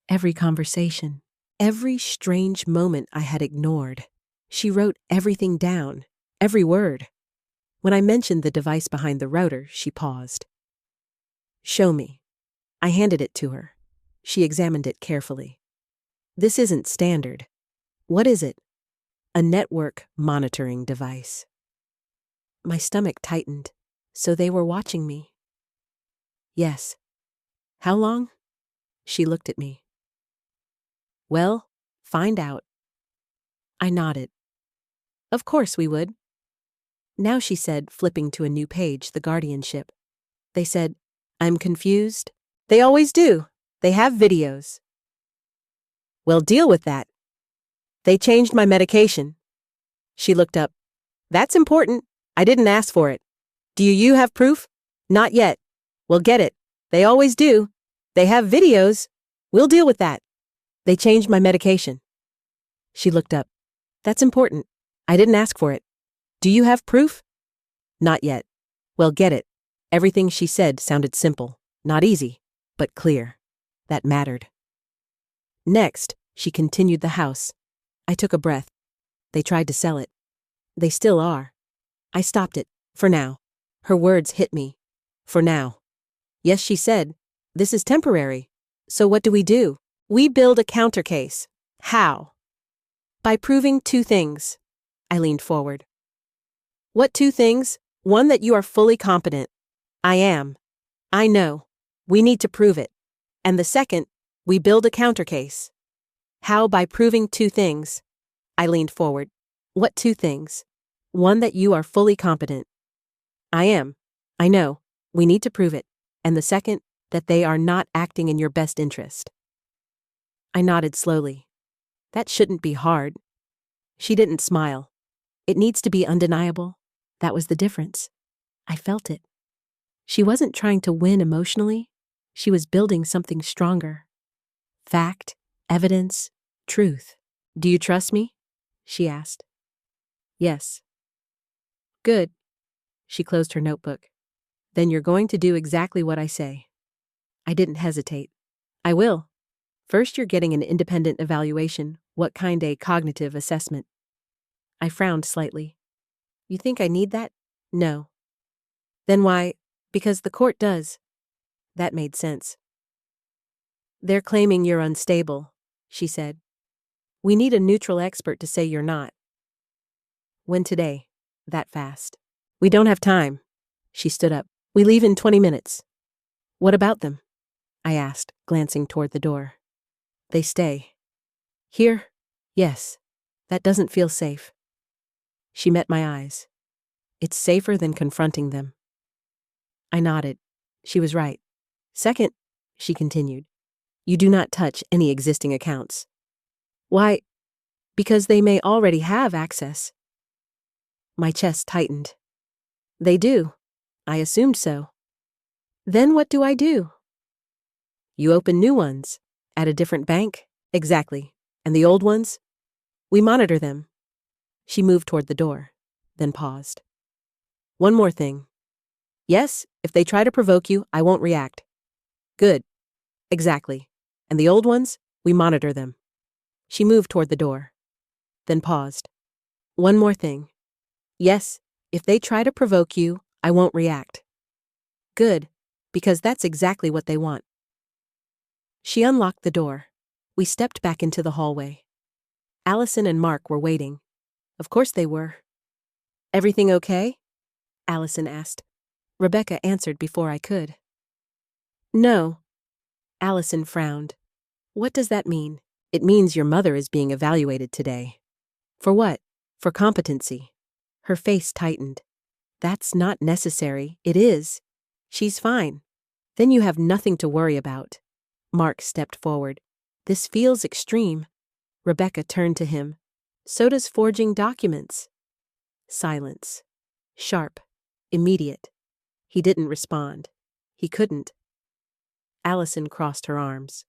every conversation, every strange moment I had ignored. She wrote everything down, every word. When I mentioned the device behind the router, she paused. Show me. I handed it to her. She examined it carefully. This isn't standard. What is it? A network monitoring device. My stomach tightened, so they were watching me. Yes. How long? She looked at me. Well, find out. I nodded. Of course we would. Now she said, flipping to a new page, the guardianship. They said, I'm confused. They always do. They have videos. Well, deal with that. They changed my medication. She looked up. That's important. I didn't ask for it. Do you have proof? Not yet. Well, get it. They always do. They have videos. We'll deal with that. They changed my medication. She looked up. That's important. I didn't ask for it. Do you have proof? Not yet. Well, get it. Everything she said sounded simple. Not easy, but clear. That mattered. Next, she continued the house. I took a breath. They tried to sell it. They still are. I stopped it. For now. Her words hit me. For now. Yes, she said. This is temporary. So what do? We build a counter case. How? By proving two things. I leaned forward. What two things? One, that you are fully competent. I am. I know. We need to prove it. And the second, we build a counter case. How? By proving two things. I leaned forward. What two things? One, that you are fully competent. I am. I know. We need to prove it. And the second, that they are not acting in your best interest. I nodded slowly. That shouldn't be hard. She didn't smile. It needs to be undeniable. That was the difference. I felt it. She wasn't trying to win emotionally. She was building something stronger. Fact, evidence, truth. Do you trust me? she asked. Yes. Good. She closed her notebook. Then you're going to do exactly what I say. I didn't hesitate. I will. First, you're getting an independent evaluation. What kind? A cognitive assessment. I frowned slightly. You think I need that? No. Then why? Because the court does. That made sense. They're claiming you're unstable, she said. We need a neutral expert to say you're not. When today? That fast. We don't have time. She stood up. We leave in 20 minutes. What about them? I asked, glancing toward the door. They stay. Here? Yes. That doesn't feel safe. She met my eyes. It's safer than confronting them. I nodded. She was right. Second, she continued, you do not touch any existing accounts. Why? Because they may already have access. My chest tightened. They do. I assumed so. Then what do I do? You open new ones. At a different bank? Exactly. And the old ones? We monitor them. She moved toward the door, then paused. One more thing. Yes, if they try to provoke you, I won't react. Good. Exactly. And the old ones? We monitor them. She moved toward the door, then paused. One more thing. Yes, if they try to provoke you, I won't react. Good, because that's exactly what they want. She unlocked the door. We stepped back into the hallway. Allison and Mark were waiting. Of course they were. Everything okay? Allison asked. Rebecca answered before I could. No. Allison frowned. What does that mean? It means your mother is being evaluated today. For what? For competency. Her face tightened. That's not necessary. It is. She's fine. Then you have nothing to worry about. Mark stepped forward. This feels extreme. Rebecca turned to him. So does forging documents. Silence. Sharp. Immediate. He didn't respond. He couldn't. Allison crossed her arms.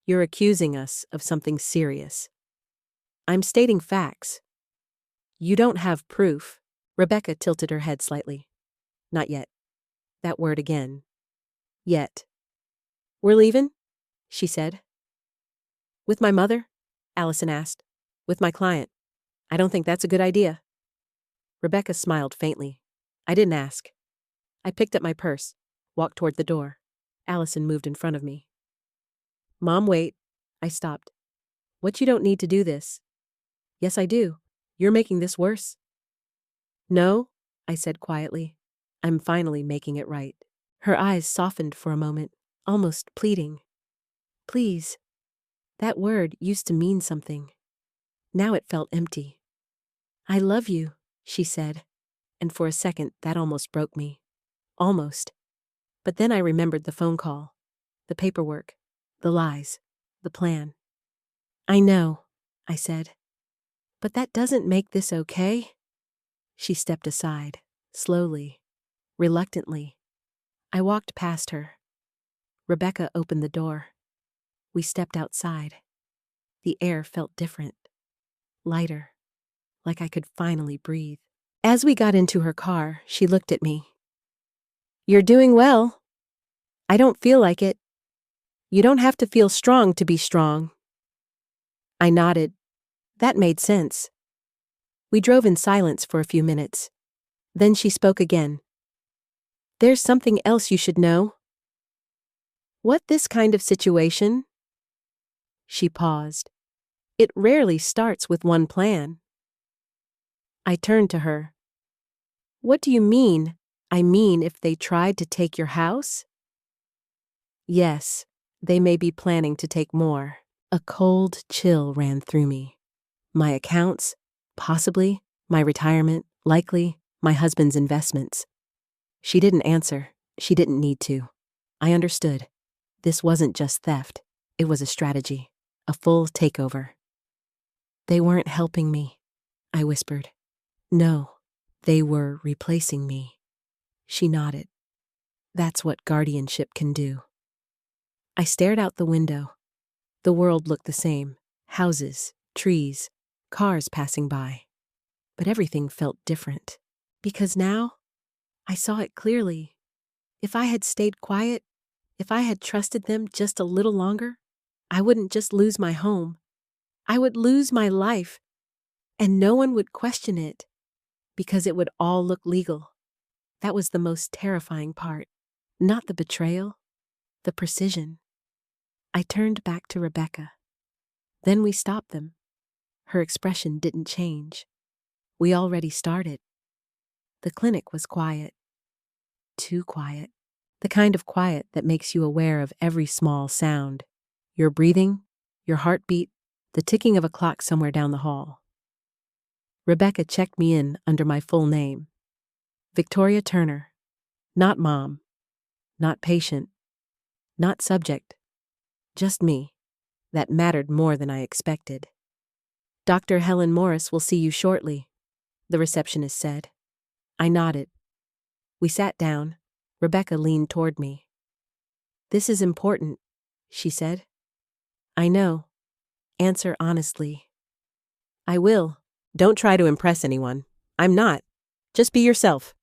You're accusing us of something serious. I'm stating facts. You don't have proof. Rebecca tilted her head slightly. Not yet. That word again. Yet. We're leaving? She said. With my mother? Allison asked. With my client. I don't think that's a good idea. Rebecca smiled faintly. I didn't ask. I picked up my purse, walked toward the door. Allison moved in front of me. Mom, wait. I stopped. What, you don't need to do this? Yes, I do. You're making this worse. No, I said quietly. I'm finally making it right. Her eyes softened for a moment, almost pleading. Please. That word used to mean something. Now it felt empty. I love you, she said, and for a second that almost broke me. Almost. But then I remembered the phone call, the paperwork, the lies, the plan. I know, I said. But that doesn't make this okay. She stepped aside, slowly, reluctantly. I walked past her. Rebecca opened the door. We stepped outside. The air felt different, lighter, like I could finally breathe. As we got into her car, she looked at me. You're doing well. I don't feel like it. You don't have to feel strong to be strong. I nodded. That made sense. We drove in silence for a few minutes. Then she spoke again. There's something else you should know. What, this kind of situation? She paused. It rarely starts with one plan. I turned to her. What do you mean? I mean, if they tried to take your house? Yes, they may be planning to take more. A cold chill ran through me. My accounts, possibly, my retirement, likely, my husband's investments. She didn't answer. She didn't need to. I understood. This wasn't just theft. It was a strategy, a full takeover. They weren't helping me, I whispered. No, they were replacing me. She nodded. That's what guardianship can do. I stared out the window. The world looked the same. Houses, trees, cars passing by. But everything felt different. Because now, I saw it clearly. If I had stayed quiet, if I had trusted them just a little longer, I wouldn't just lose my home. I would lose my life. And no one would question it, because it would all look legal. That was the most terrifying part. Not the betrayal, the precision. I turned back to Rebecca. Then we stopped them. Her expression didn't change. We already started. The clinic was quiet. Too quiet. The kind of quiet that makes you aware of every small sound. Your breathing, your heartbeat, the ticking of a clock somewhere down the hall. Rebecca checked me in under my full name. Victoria Turner. Not mom. Not patient. Not subject. Just me. That mattered more than I expected. Dr. Helen Morris will see you shortly, the receptionist said. I nodded. We sat down. Rebecca leaned toward me. This is important, she said. I know. Answer honestly. I will. Don't try to impress anyone. I'm not. Just be yourself.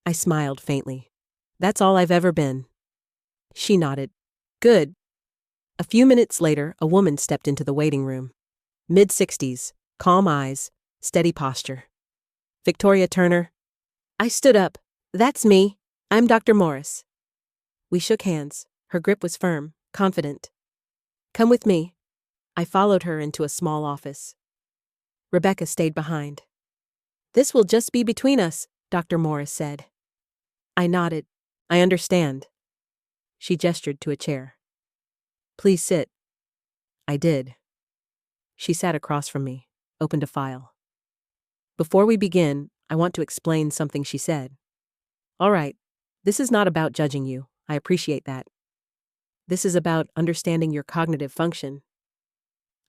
I smiled faintly. That's all I've ever been. She nodded. Good. A few minutes later, a woman stepped into the waiting room. Mid-60s, calm eyes, steady posture. Victoria Turner. I stood up. That's me. I'm Dr. Morris. We shook hands. Her grip was firm, confident. Come with me. I followed her into a small office. Rebecca stayed behind. This will just be between us, Dr. Morris said. I nodded. I understand. She gestured to a chair. Please sit. I did. She sat across from me, opened a file. Before we begin, I want to explain something she said. All right, this is not about judging you. I appreciate that. This is about understanding your cognitive function.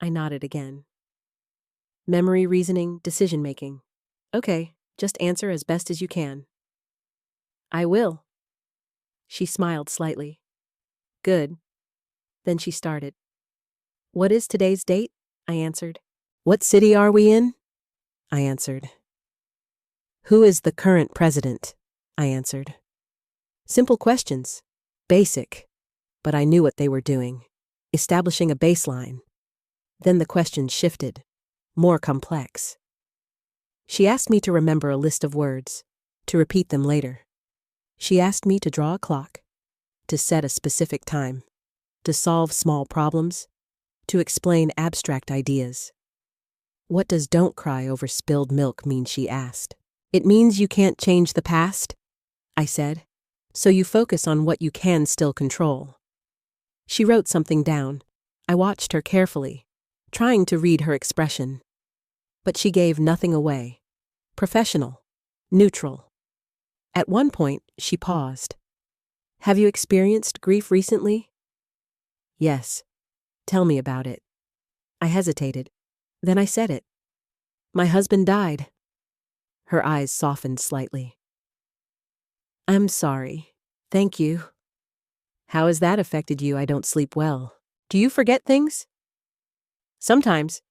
I nodded again. Memory, reasoning, decision-making. Okay, just answer as best as you can. I will. She smiled slightly. Good. Then she started. What is today's date? I answered. What city are we in? I answered. Who is the current president? I answered. Simple questions. Basic. But I knew what they were doing. Establishing a baseline. Then the questions shifted. More complex. She asked me to remember a list of words, to repeat them later. She asked me to draw a clock, to set a specific time, to solve small problems, to explain abstract ideas. What does don't cry over spilled milk mean, she asked. It means you can't change the past, I said, so you focus on what you can still control. She wrote something down. I watched her carefully, trying to read her expression. But she gave nothing away. Professional. Neutral. At one point, she paused. Have you experienced grief recently? Yes. Tell me about it. I hesitated. Then I said it. My husband died. Her eyes softened slightly. I'm sorry. Thank you. How has that affected you? I don't sleep well. Do you forget things? Sometimes.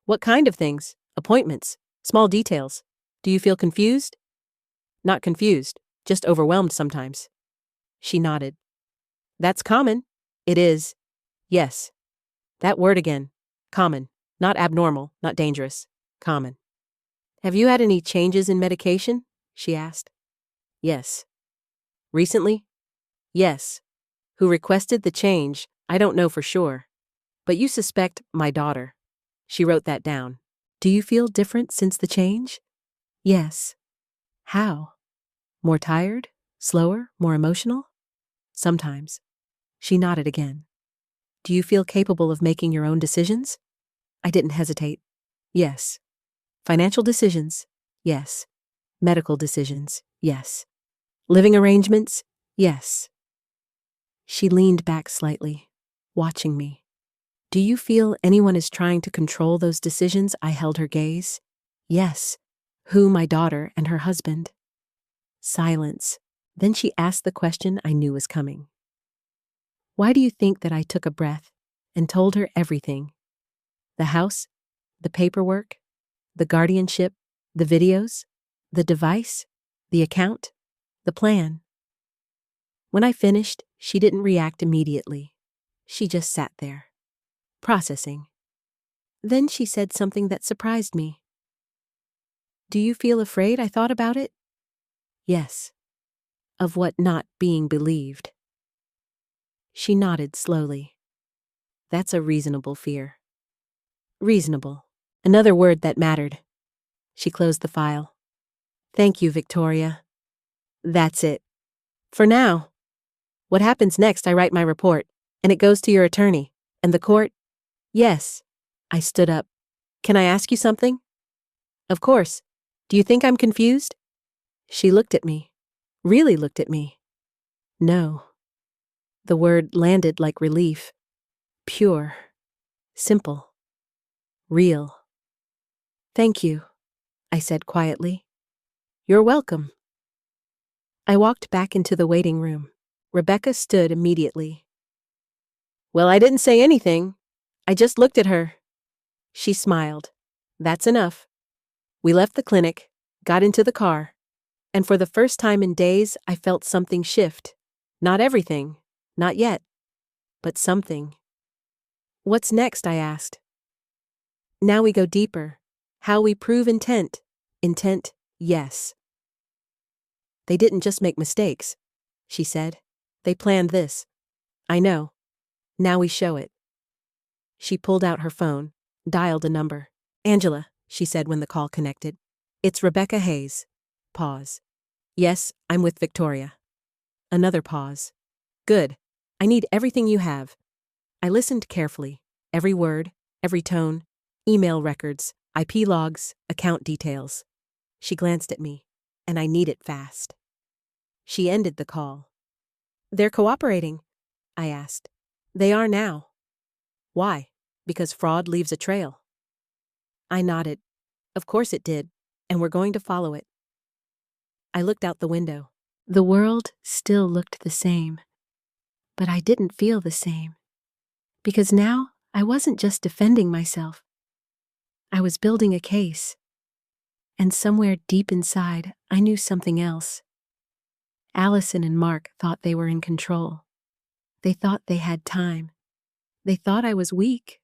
What kind of things? Appointments. Small details. Do you feel confused? Not confused, just overwhelmed sometimes. She nodded. That's common. It is. Yes. That word again. Common. Not abnormal, not dangerous. Common. Have you had any changes in medication? She asked. Yes. Recently? Yes. Who requested the change, I don't know for sure. But you suspect my daughter. She wrote that down. Do you feel different since the change? Yes. How? More tired? Slower? More emotional? Sometimes. She nodded again. Do you feel capable of making your own decisions? I didn't hesitate. Yes. Financial decisions? Yes. Medical decisions? Yes. Living arrangements? Yes. She leaned back slightly, watching me. Do you feel anyone is trying to control those decisions? I held her gaze. Yes. Who? My daughter and her husband. Silence. Then she asked the question I knew was coming. Why do you think that I took a breath and told her everything? The house, the paperwork, The guardianship, the videos, the device, the account, the plan. When I finished, she didn't react immediately. She just sat there, processing. Then she said something that surprised me. "Do you feel afraid I thought about it?" "Yes." "Of what not being believed?" She nodded slowly. "That's a reasonable fear." Reasonable. Another word that mattered. She closed the file. "Thank you, Victoria. That's it. For now. What happens next, I write my report, and it goes to your attorney, and the court." "Yes." I stood up. "Can I ask you something?" "Of course. Do you think I'm confused?" She looked at me. Really looked at me. "No." The word landed like relief. Pure. Simple. Real. "Thank you," I said quietly. "You're welcome." I walked back into the waiting room. Rebecca stood immediately. "Well, I didn't say anything. I just looked at her." She smiled. "That's enough." We left the clinic, got into the car, and for the first time in days, I felt something shift. Not everything, not yet, but something. "What's next?" I asked. "Now we go deeper. How we prove intent. Intent, yes." "They didn't just make mistakes," she said. "They planned this." "I know. Now we show it." She pulled out her phone, dialed a number. "Angela," she said when the call connected. "It's Rebecca Hayes." Pause. "Yes, I'm with Victoria." Another pause. "Good. I need everything you have." I listened carefully. Every word, every tone, email records, IP logs, account details. She glanced at me, and I need it fast. She ended the call. "They're cooperating?" I asked. "They are now." "Why? Because fraud leaves a trail." I nodded. "Of course it did, and we're going to follow it." I looked out the window. The world still looked the same, but I didn't feel the same. Because now I wasn't just defending myself. I was building a case. And somewhere deep inside, I knew something else. Allison and Mark thought they were in control. They thought they had time. They thought I was weak.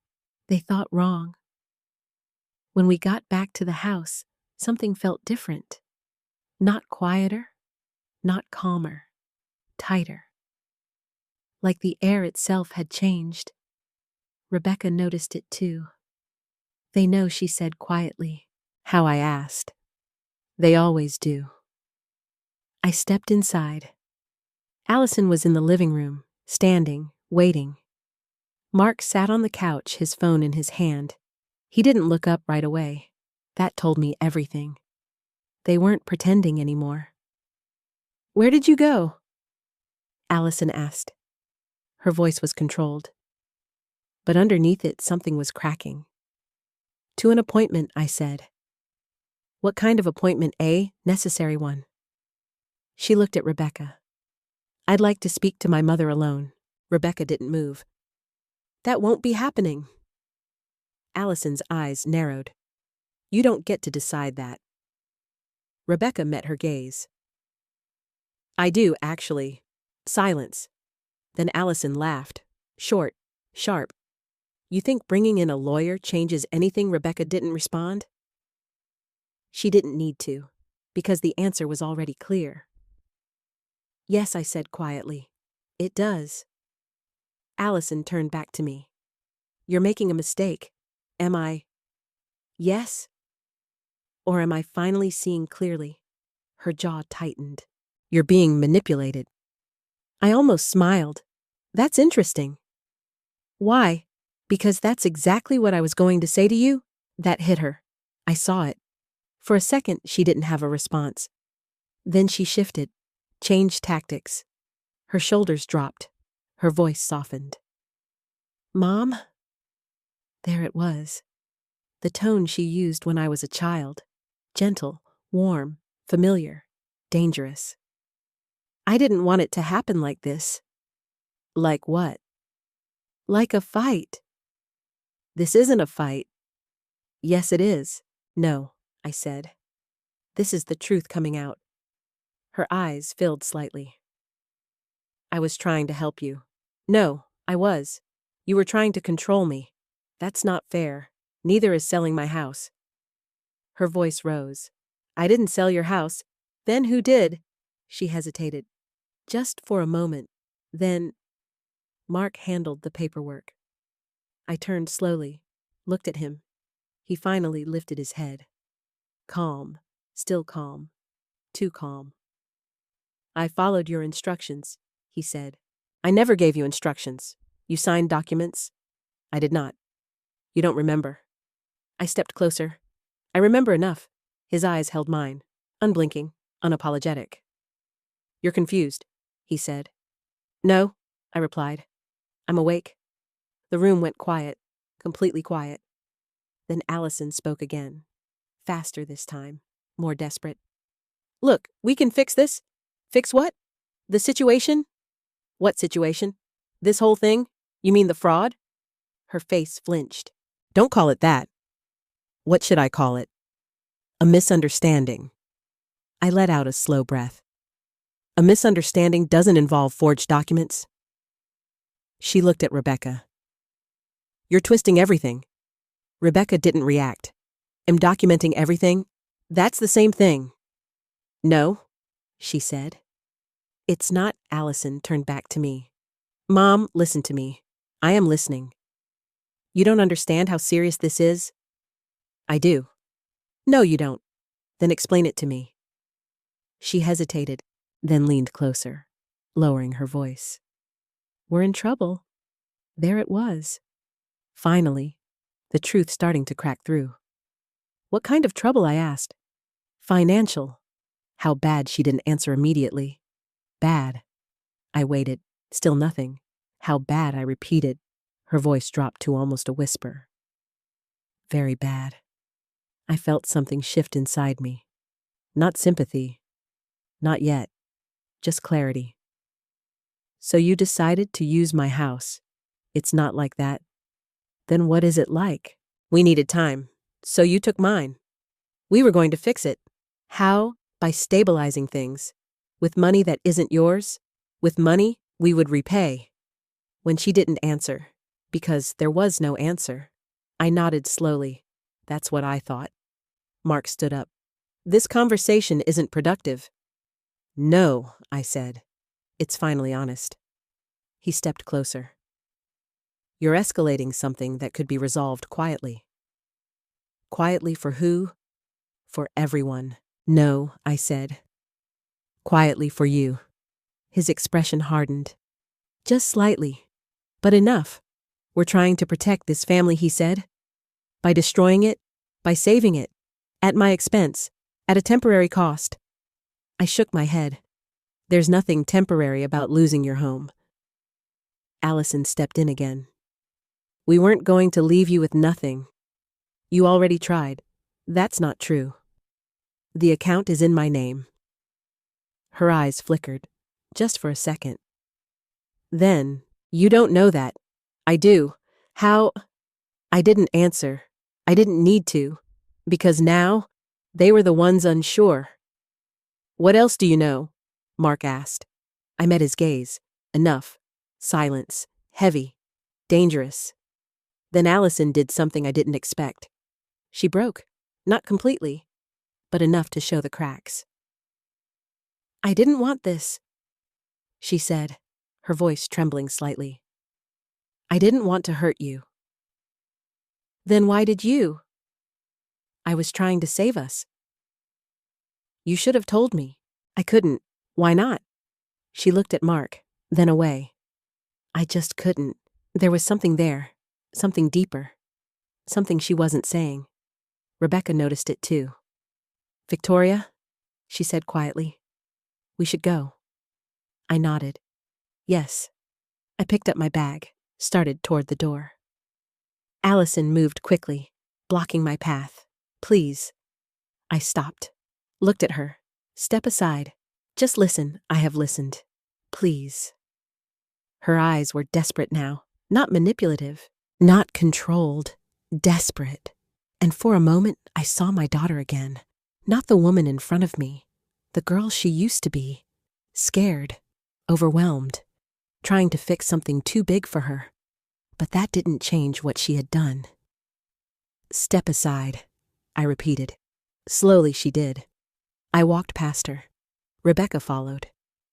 They thought wrong. When we got back to the house, something felt different. Not quieter, not calmer, tighter. Like the air itself had changed. Rebecca noticed it too. "They know," she said quietly. How I asked. "They always do." I stepped inside. Allison was in the living room, standing, waiting. Mark sat on the couch, his phone in his hand. He didn't look up right away. That told me everything. They weren't pretending anymore. "Where did you go?" Allison asked. Her voice was controlled. But underneath it, something was cracking. "To an appointment," I said. "What kind of appointment, a necessary one?" She looked at Rebecca. "I'd like to speak to my mother alone." Rebecca didn't move. "That won't be happening." Allison's eyes narrowed. "You don't get to decide that." Rebecca met her gaze. "I do, actually." Silence. Then Allison laughed. Short, sharp. "You think bringing in a lawyer changes anything?" Rebecca didn't respond. She didn't need to, because the answer was already clear. "Yes," I said quietly. "It does." Allison turned back to me. "You're making a mistake. Am I?" "Yes?" Or am I finally seeing clearly? Her jaw tightened. "You're being manipulated." I almost smiled. "That's interesting." "Why?" "Because that's exactly what I was going to say to you." That hit her. I saw it. For a second, she didn't have a response. Then she shifted, changed tactics. Her shoulders dropped. Her voice softened. "Mom?" There it was. The tone she used when I was a child. Gentle, warm, familiar, dangerous. I didn't want it to happen like this. Like what? Like a fight. "This isn't a fight." "Yes, it is." No, I said. This is the truth coming out. Her eyes filled slightly. I was trying to help you. No, I was. You were trying to control me. That's not fair. Neither is selling my house. Her voice rose. I didn't sell your house. Then who did? She hesitated. Just for a moment. Then Mark handled the paperwork. I turned slowly, looked at him. He finally lifted his head. Calm, still calm, too calm. I followed your instructions, he said. I never gave you instructions. You signed documents? I did not. You don't remember. I stepped closer. I remember enough. His eyes held mine, unblinking, unapologetic. You're confused, he said. No, I replied. I'm awake. The room went quiet, completely quiet. Then Allison spoke again, faster this time, more desperate. Look, we can fix this. Fix what? The situation? What situation? This whole thing? You mean the fraud? Her face flinched. Don't call it that. What should I call it? A misunderstanding. I let out a slow breath. A misunderstanding doesn't involve forged documents. She looked at Rebecca. You're twisting everything. Rebecca didn't react. Am documenting everything? That's the same thing. No, she said. It's not. Allison turned back to me. Mom, listen to me. I am listening. You don't understand how serious this is? I do. No, you don't. Then explain it to me. She hesitated, then leaned closer, lowering her voice. We're in trouble. There it was. Finally, the truth starting to crack through. What kind of trouble? I asked. Financial. How bad? She didn't answer immediately. Bad. I waited. Still nothing. How bad? I repeated. Her voice dropped to almost a whisper. Very bad. I felt something shift inside me. Not sympathy. Not yet. Just clarity. So you decided to use my house. It's not like that. Then what is it like? We needed time, so you took mine. We were going to fix it. How? By stabilizing things. With money that isn't yours. With money we would repay. When she didn't answer, because there was no answer, I nodded slowly. That's what I thought. Mark stood up. This conversation isn't productive. No, I said. It's finally honest. He stepped closer. You're escalating something that could be resolved quietly. Quietly for who? For everyone. No, I said. Quietly for you. His expression hardened. Just slightly. But enough. We're trying to protect this family, he said. By destroying it, by saving it. At my expense. At a temporary cost. I shook my head. There's nothing temporary about losing your home. Allison stepped in again. We weren't going to leave you with nothing. You already tried. That's not true. The account is in my name. Her eyes flickered, just for a second. Then, you don't know that. I do. How? I didn't answer. I didn't need to. Because now, they were the ones unsure. What else do you know? Mark asked. I met his gaze. Enough. Silence. Heavy. Dangerous. Then Allison did something I didn't expect. She broke. Not completely, but enough to show the cracks. I didn't want this, she said, her voice trembling slightly. I didn't want to hurt you. Then why did you? I was trying to save us. You should have told me. I couldn't. Why not? She looked at Mark, then away. I just couldn't. There was something there, something deeper, something she wasn't saying. Rebecca noticed it too. Victoria, she said quietly, we should go. I nodded. Yes. I picked up my bag, started toward the door. Allison moved quickly, blocking my path. Please. I stopped, looked at her. Step aside. Just listen. I have listened. Please. Her eyes were desperate now, not manipulative, not controlled, desperate. And for a moment, I saw my daughter again. Not the woman in front of me, the girl she used to be. Scared, overwhelmed, trying to fix something too big for her. But that didn't change what she had done. "Step aside," I repeated. Slowly she did. I walked past her. Rebecca followed.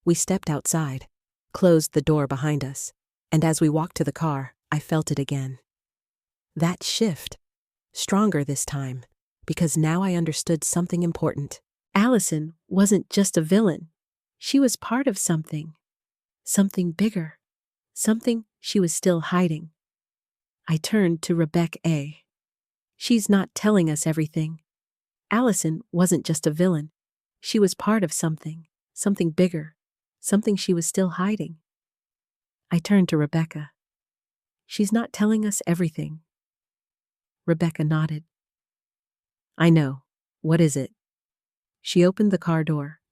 We stepped outside, closed the door behind us, and as we walked to the car, I felt it again. That shift, stronger this time, because now I understood something important. Allison wasn't just a villain. She was part of something bigger, something she was still hiding. I turned to Rebecca A. "She's not telling us everything. Allison wasn't just a villain. She was part of something bigger, something she was still hiding." I turned to Rebecca. "She's not telling us everything." Rebecca nodded. "I know. What is it?" She opened the car door.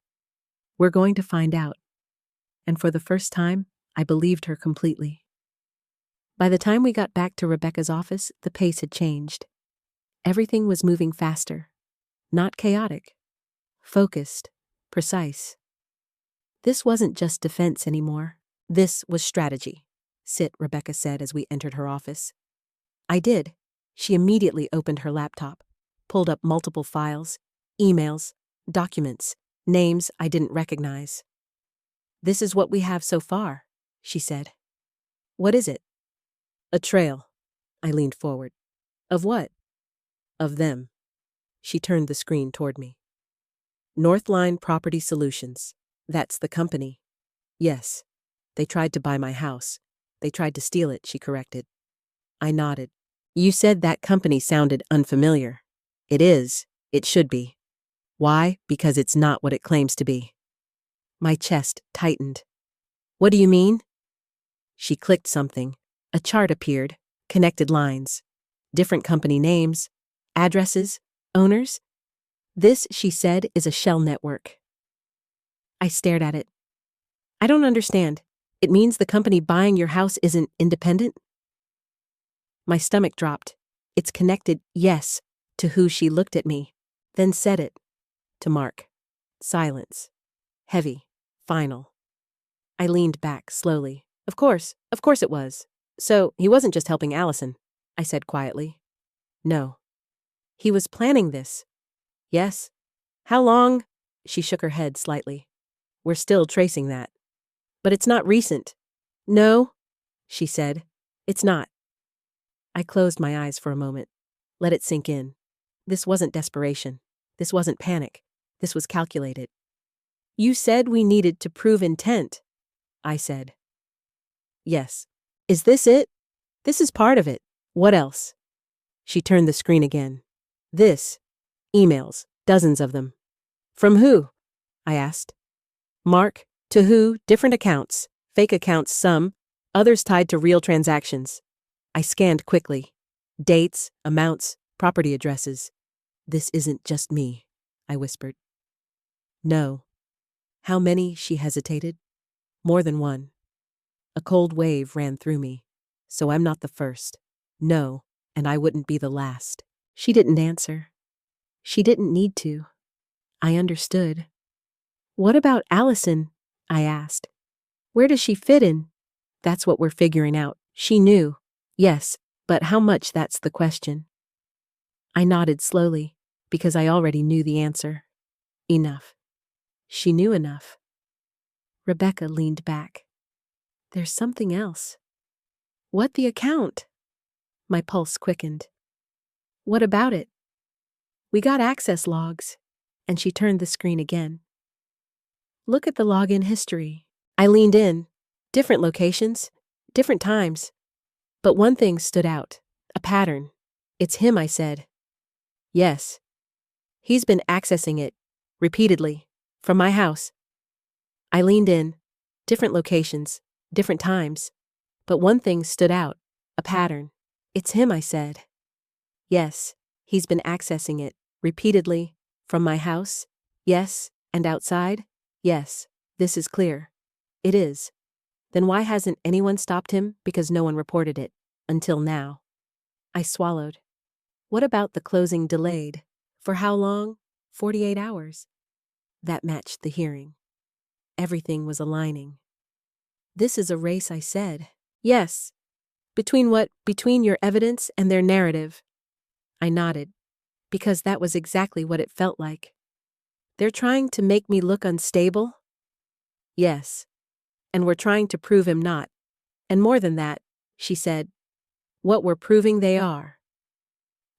"We're going to find out." And for the first time, I believed her completely. By the time we got back to Rebecca's office, the pace had changed. Everything was moving faster. Not chaotic. Focused. Precise. This wasn't just defense anymore. This was strategy. "Sit," Rebecca said as we entered her office. I did. She immediately opened her laptop, pulled up multiple files, emails, documents, names I didn't recognize. "This is what we have so far," she said. "What is it?" "A trail." I leaned forward. "Of what?" "Of them." She turned the screen toward me. "Northline Property Solutions. That's the company." "Yes. They tried to buy my house. They tried to steal it," she corrected. I nodded. "You said that company sounded unfamiliar." "It is. It should be." "Why? Because it's not what it claims to be." My chest tightened. "What do you mean?" She clicked something. A chart appeared, connected lines. Different company names, addresses, owners. "This," she said, "is a shell network." I stared at it. "I don't understand. It means the company buying your house isn't independent?" My stomach dropped. "It's connected, yes," to who. She looked at me, then said it. "To Mark." Silence. Heavy. Final. I leaned back slowly. Of course it was. "So, he wasn't just helping Allison," I said quietly. "No. He was planning this." "Yes." "How long?" She shook her head slightly. "We're still tracing that." "But it's not recent." "No," she said. "It's not." I closed my eyes for a moment. Let it sink in. This wasn't desperation. This wasn't panic. This was calculated. "You said we needed to prove intent," I said. "Yes." "Is this it?" "This is part of it." "What else?" She turned the screen again. "This. Emails. Dozens of them." "From who?" I asked. "Mark. To who? Different accounts. Fake accounts, some. Others tied to real transactions." I scanned quickly. Dates, amounts, property addresses. "This isn't just me," I whispered. "No." "How many?" She hesitated. "More than one." A cold wave ran through me. "So I'm not the first." "No, and I wouldn't be the last." She didn't answer. She didn't need to. I understood. "What about Allison?" I asked. "Where does she fit in?" "That's what we're figuring out." She knew. "Yes, but how much, that's the question." I nodded slowly, because I already knew the answer. Enough. She knew enough. Rebecca leaned back. "There's something else." "What, the account?" My pulse quickened. "What about it?" "We got access logs." And she turned the screen again. "Look at the login history." I leaned in. Different locations, different times. But one thing stood out. A pattern. "It's him," I said. "Yes. He's been accessing it. Repeatedly. From my house." I leaned in. Different locations, different times. But one thing stood out. A pattern. "It's him," I said. "Yes. He's been accessing it. Repeatedly. From my house. Yes. And outside. Yes. This is clear." "It is." "Then why hasn't anyone stopped him?" "Because no one reported it. Until now." I swallowed. What about the closing delayed? For how long? 48 hours. That matched the hearing. Everything was aligning. This is a race, I said. Yes. Between what? Between your evidence and their narrative. I nodded, because that was exactly what it felt like. They're trying to make me look unstable? Yes. And we're trying to prove him not. And more than that, she said, what we're proving they are.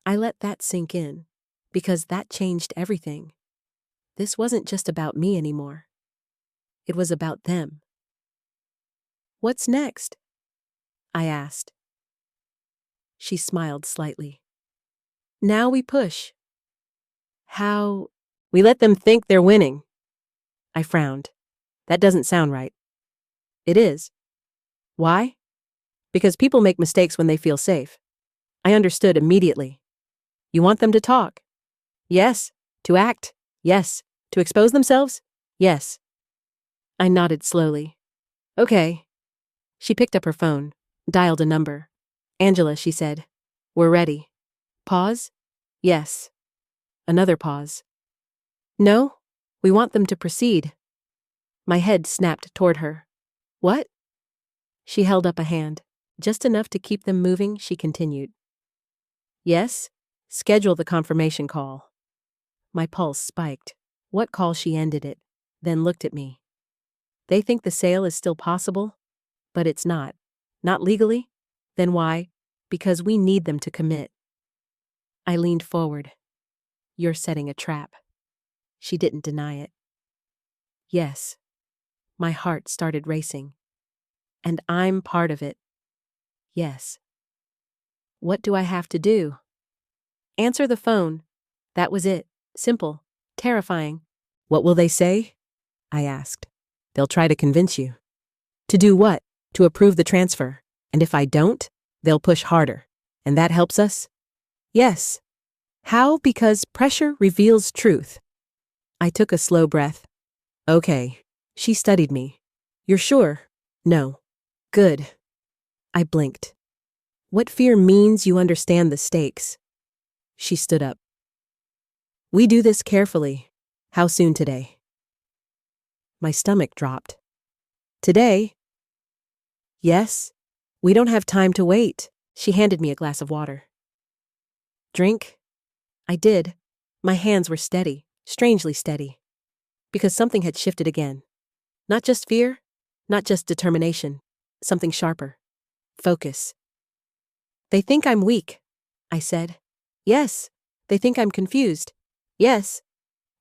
I let that sink in, because that changed everything. This wasn't just about me anymore. It was about them. What's next? I asked. She smiled slightly. Now we push. How? We let them think they're winning. I frowned. That doesn't sound right. It is. Why? Because people make mistakes when they feel safe. I understood immediately. You want them to talk? Yes. To act? Yes. To expose themselves? Yes. I nodded slowly. Okay. She picked up her phone, dialed a number. Angela, she said. We're ready. Pause? Yes. Another pause. No, we want them to proceed. My head snapped toward her. What? She held up a hand. Just enough to keep them moving, she continued. Yes? Schedule the confirmation call. My pulse spiked. What call? She ended it, then looked at me. They think the sale is still possible, but it's not. Not legally? Then why? Because we need them to commit. I leaned forward. You're setting a trap. She didn't deny it. Yes. My heart started racing. And I'm part of it. Yes. What do I have to do? Answer the phone. That was it. Simple. Terrifying. What will they say? I asked. They'll try to convince you. To do what? To approve the transfer. And if I don't, they'll push harder. And that helps us? Yes. How? Because pressure reveals truth. I took a slow breath. Okay. She studied me. You're sure? No. Good. I blinked. What fear means you understand the stakes. She stood up. We do this carefully. How soon today? My stomach dropped. Today? Yes. We don't have time to wait. She handed me a glass of water. Drink? I did. My hands were steady, strangely steady. Because something had shifted again. Not just fear, not just determination, something sharper. Focus. They think I'm weak, I said. Yes. They think I'm confused. Yes.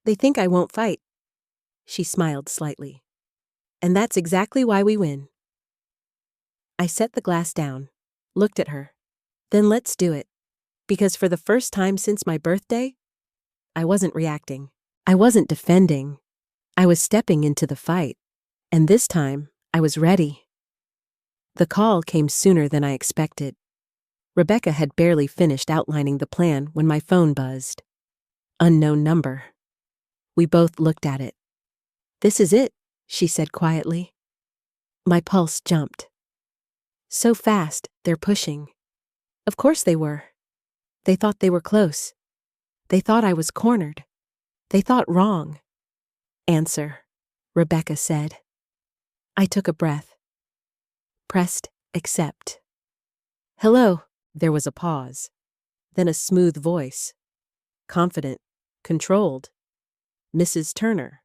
They think I won't fight. She smiled slightly. And that's exactly why we win. I set the glass down, looked at her. Then let's do it. Because for the first time since my birthday, I wasn't reacting. I wasn't defending. I was stepping into the fight. And this time, I was ready. The call came sooner than I expected. Rebecca had barely finished outlining the plan when my phone buzzed. Unknown number. We both looked at it. This is it, she said quietly. My pulse jumped. So fast, they're pushing. Of course they were. They thought they were close. They thought I was cornered. They thought wrong. Answer, Rebecca said. I took a breath. Pressed accept. Hello. There was a pause. Then a smooth voice. Confident. Controlled. Mrs. Turner.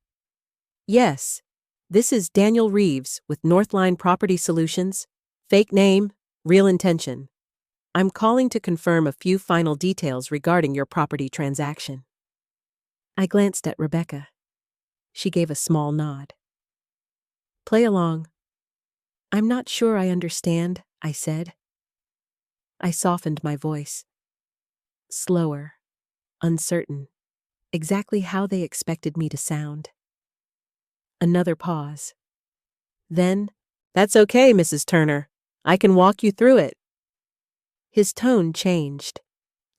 Yes. This is Daniel Reeves with Northline Property Solutions. Fake name, real intention. I'm calling to confirm a few final details regarding your property transaction. I glanced at Rebecca. She gave a small nod. Play along. I'm not sure I understand, I said. I softened my voice. Slower, uncertain, exactly how they expected me to sound. Another pause. Then, that's okay, Mrs. Turner. I can walk you through it. His tone changed.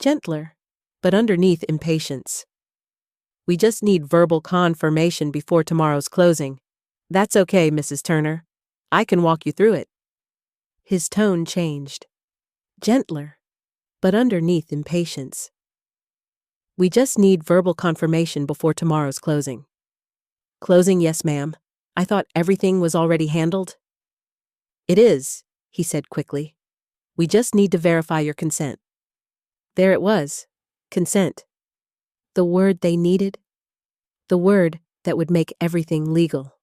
Gentler, but underneath impatience. We just need verbal confirmation before tomorrow's closing. That's okay, Mrs. Turner. I can walk you through it. His tone changed. Gentler, but underneath impatience. We just need verbal confirmation before tomorrow's closing. Closing, yes, ma'am. I thought everything was already handled. It is, he said quickly. We just need to verify your consent. There it was. Consent. The word they needed. The word that would make everything legal.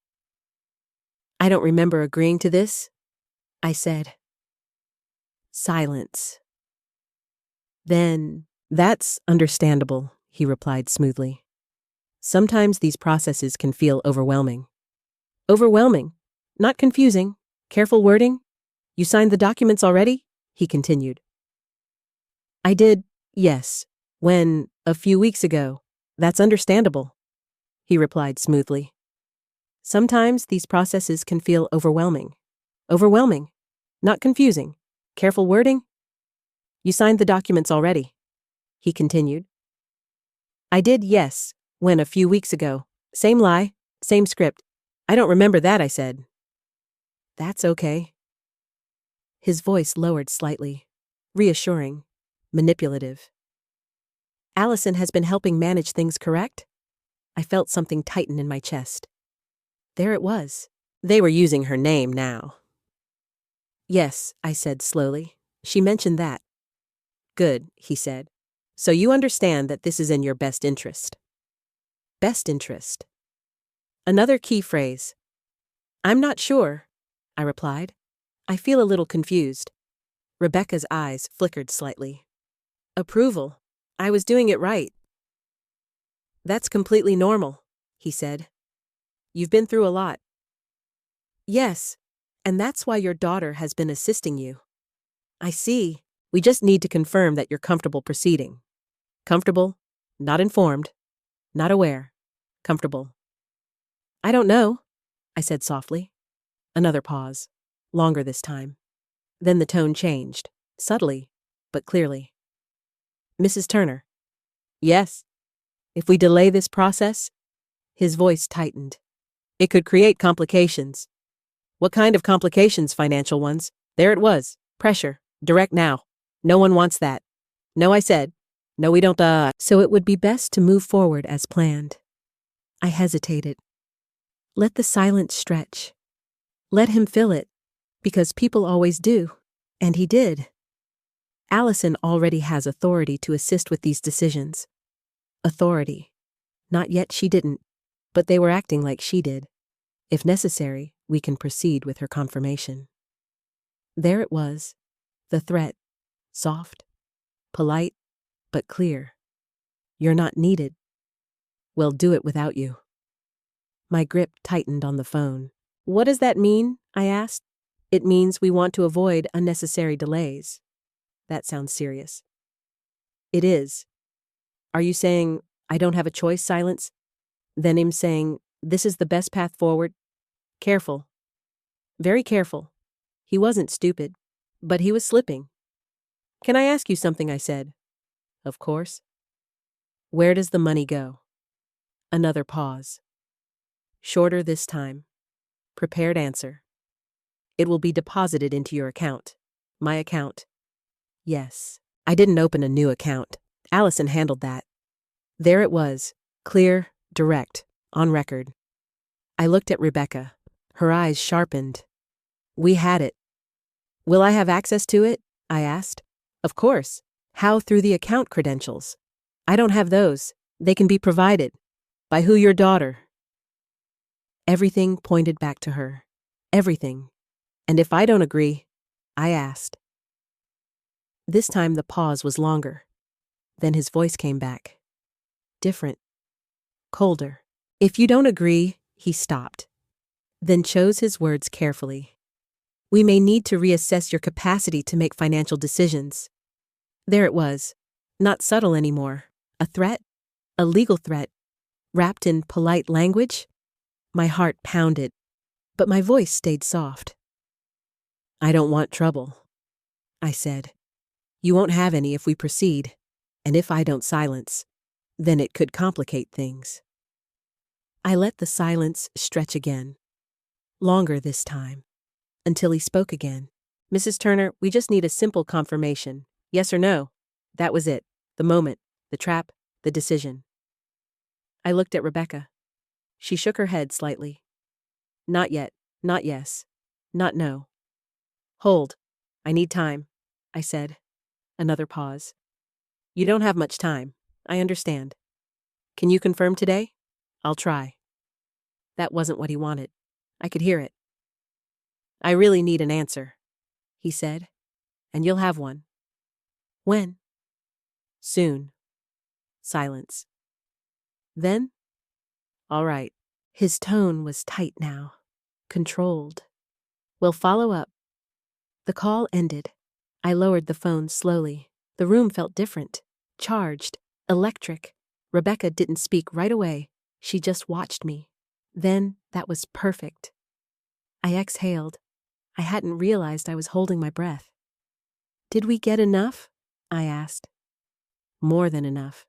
I don't remember agreeing to this, I said. Silence. Then, that's understandable, he replied smoothly. Sometimes these processes can feel overwhelming. Overwhelming, not confusing. Careful wording. You signed the documents already? He continued. I did, yes. When, a few weeks ago. That's understandable, he replied smoothly. Sometimes these processes can feel overwhelming. Overwhelming, not confusing. Careful wording. You signed the documents already, he continued. I did, yes. When, a few weeks ago. Same lie, same script. I don't remember that, I said. That's okay. His voice lowered slightly, reassuring, manipulative. Allison has been helping manage things, correct? I felt something tighten in my chest. There it was. They were using her name now. Yes, I said slowly. She mentioned that. Good, he said. So you understand that this is in your best interest. Best interest. Another key phrase. I'm not sure, I replied. I feel a little confused. Rebecca's eyes flickered slightly. Approval. I was doing it right. That's completely normal, he said. You've been through a lot. Yes, and that's why your daughter has been assisting you. I see. We just need to confirm that you're comfortable proceeding. Comfortable, not informed, not aware, comfortable. I don't know, I said softly. Another pause, longer this time. Then the tone changed, subtly, but clearly. Mrs. Turner. Yes. If we delay this process, his voice tightened. It could create complications. What kind of complications? Financial ones. There it was. Pressure. Direct now. No one wants that. No, I said. No, we don't, So it would be best to move forward as planned. I hesitated. Let the silence stretch. Let him fill it, because people always do. And he did. Allison already has authority to assist with these decisions. Authority. Not yet she didn't, but they were acting like she did. If necessary, we can proceed with her confirmation. There it was, the threat, soft, polite, but clear. You're not needed. We'll do it without you. My grip tightened on the phone. What does that mean? I asked. It means we want to avoid unnecessary delays. That sounds serious. It is. Are you saying, I don't have a choice, silence? Then him saying, this is the best path forward? Careful. Very careful. He wasn't stupid, but he was slipping. Can I ask you something? I said. Of course. Where does the money go? Another pause. Shorter this time. Prepared answer. It will be deposited into your account. My account. Yes. I didn't open a new account. Allison handled that. There it was. Clear, direct, on record. I looked at Rebecca. Her eyes sharpened. We had it. Will I have access to it? I asked. Of course. How? Through the account credentials. I don't have those. They can be provided. By who? Your daughter. Everything pointed back to her. Everything. And if I don't agree, I asked. This time the pause was longer. Then his voice came back. Different. Colder. If you don't agree, he stopped. Then chose his words carefully. We may need to reassess your capacity to make financial decisions. There it was. Not subtle anymore. A threat? A legal threat. Wrapped in polite language? My heart pounded, but my voice stayed soft. I don't want trouble, I said. You won't have any if we proceed, and if I don't silence, then it could complicate things. I let the silence stretch again, longer this time, until he spoke again. Mrs. Turner, we just need a simple confirmation. Yes or no? That was it. The moment, the trap, the decision. I looked at Rebecca. She shook her head slightly. Not yet, not yes, not no. Hold. I need time, I said. Another pause. You don't have much time. I understand. Can you confirm today? I'll try. That wasn't what he wanted. I could hear it. I really need an answer, he said, and you'll have one. When? Soon. Silence. Then? All right. His tone was tight now, controlled. We'll follow up. The call ended. I lowered the phone slowly. The room felt different, charged, electric. Rebecca didn't speak right away. She just watched me. Then, that was perfect. I exhaled. I hadn't realized I was holding my breath. Did we get enough? I asked. More than enough.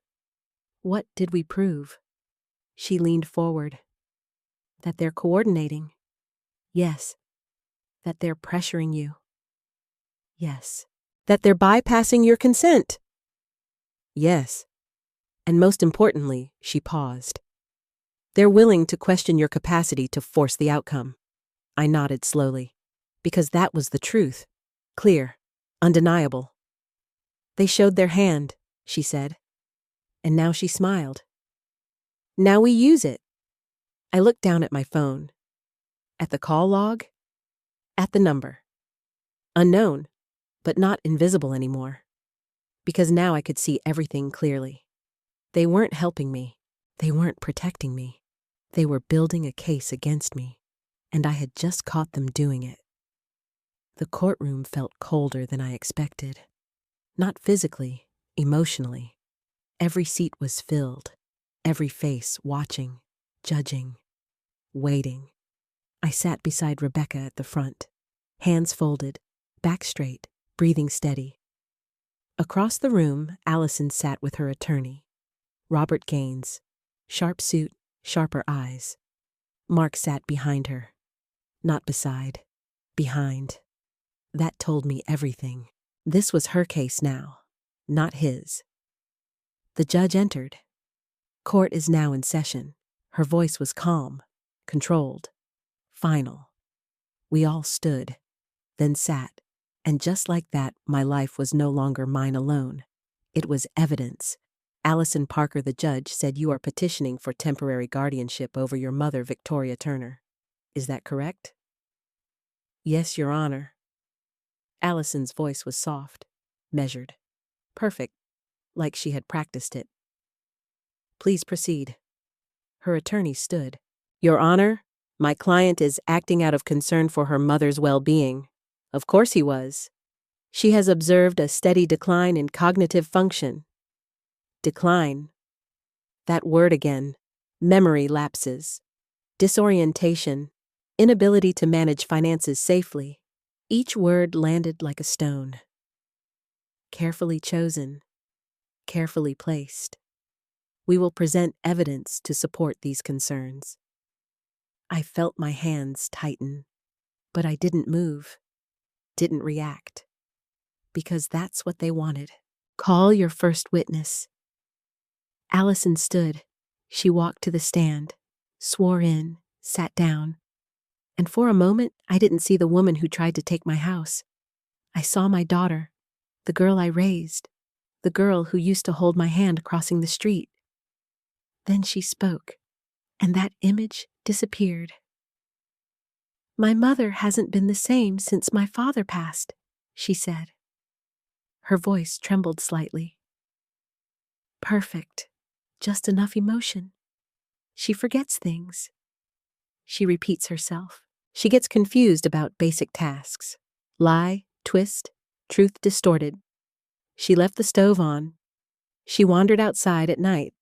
What did we prove? She leaned forward. That they're coordinating. Yes. That they're pressuring you. Yes. That they're bypassing your consent. Yes. And most importantly, she paused. They're willing to question your capacity to force the outcome. I nodded slowly, because that was the truth. Clear, undeniable. They showed their hand, she said. And now she smiled. Now we use it. I looked down at my phone. At the call log. At the number. Unknown, but not invisible anymore. Because now I could see everything clearly. They weren't helping me. They weren't protecting me. They were building a case against me, and I had just caught them doing it. The courtroom felt colder than I expected. Not physically, emotionally. Every seat was filled, every face watching, judging, waiting. I sat beside Rebecca at the front, hands folded, back straight, breathing steady. Across the room, Allison sat with her attorney, Robert Gaines, sharp suit, sharper eyes. Mark sat behind her. Not beside, behind. That told me everything. This was her case now, not his. The judge entered. Court is now in session. Her voice was calm, controlled, final. We all stood, then sat, and just like that, my life was no longer mine alone. It was evidence. Allison Parker, the judge, said you are petitioning for temporary guardianship over your mother, Victoria Turner. Is that correct? Yes, Your Honor. Allison's voice was soft, measured, perfect, like she had practiced it. Please proceed. Her attorney stood. Your Honor, my client is acting out of concern for her mother's well-being. Of course he was. She has observed a steady decline in cognitive function. Decline. That word again. Memory lapses. Disorientation. Inability to manage finances safely. Each word landed like a stone. Carefully chosen. Carefully placed. We will present evidence to support these concerns. I felt my hands tighten, but I didn't move, didn't react, because that's what they wanted. Call your first witness. Allison stood. She walked to the stand, swore in, sat down, and for a moment I didn't see the woman who tried to take my house. I saw my daughter, the girl I raised, the girl who used to hold my hand crossing the street. Then she spoke, and that image disappeared. My mother hasn't been the same since my father passed, she said. Her voice trembled slightly. Perfect. Just enough emotion. She forgets things. She repeats herself. She gets confused about basic tasks. Lie, twist, truth distorted. She left the stove on. She wandered outside at night.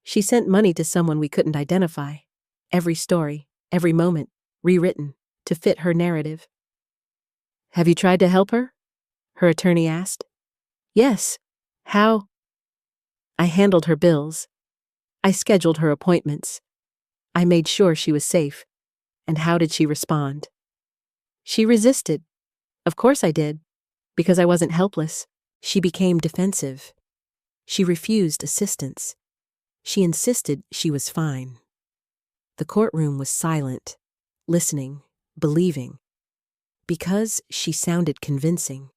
She sent money to someone we couldn't identify. Every story, every moment, rewritten to fit her narrative. Have you tried to help her? Her attorney asked. Yes. How? I handled her bills. I scheduled her appointments. I made sure she was safe. And how did she respond? She resisted. Of course I did. Because I wasn't helpless. She became defensive. She refused assistance. She insisted she was fine. The courtroom was silent, listening, believing. Because she sounded convincing.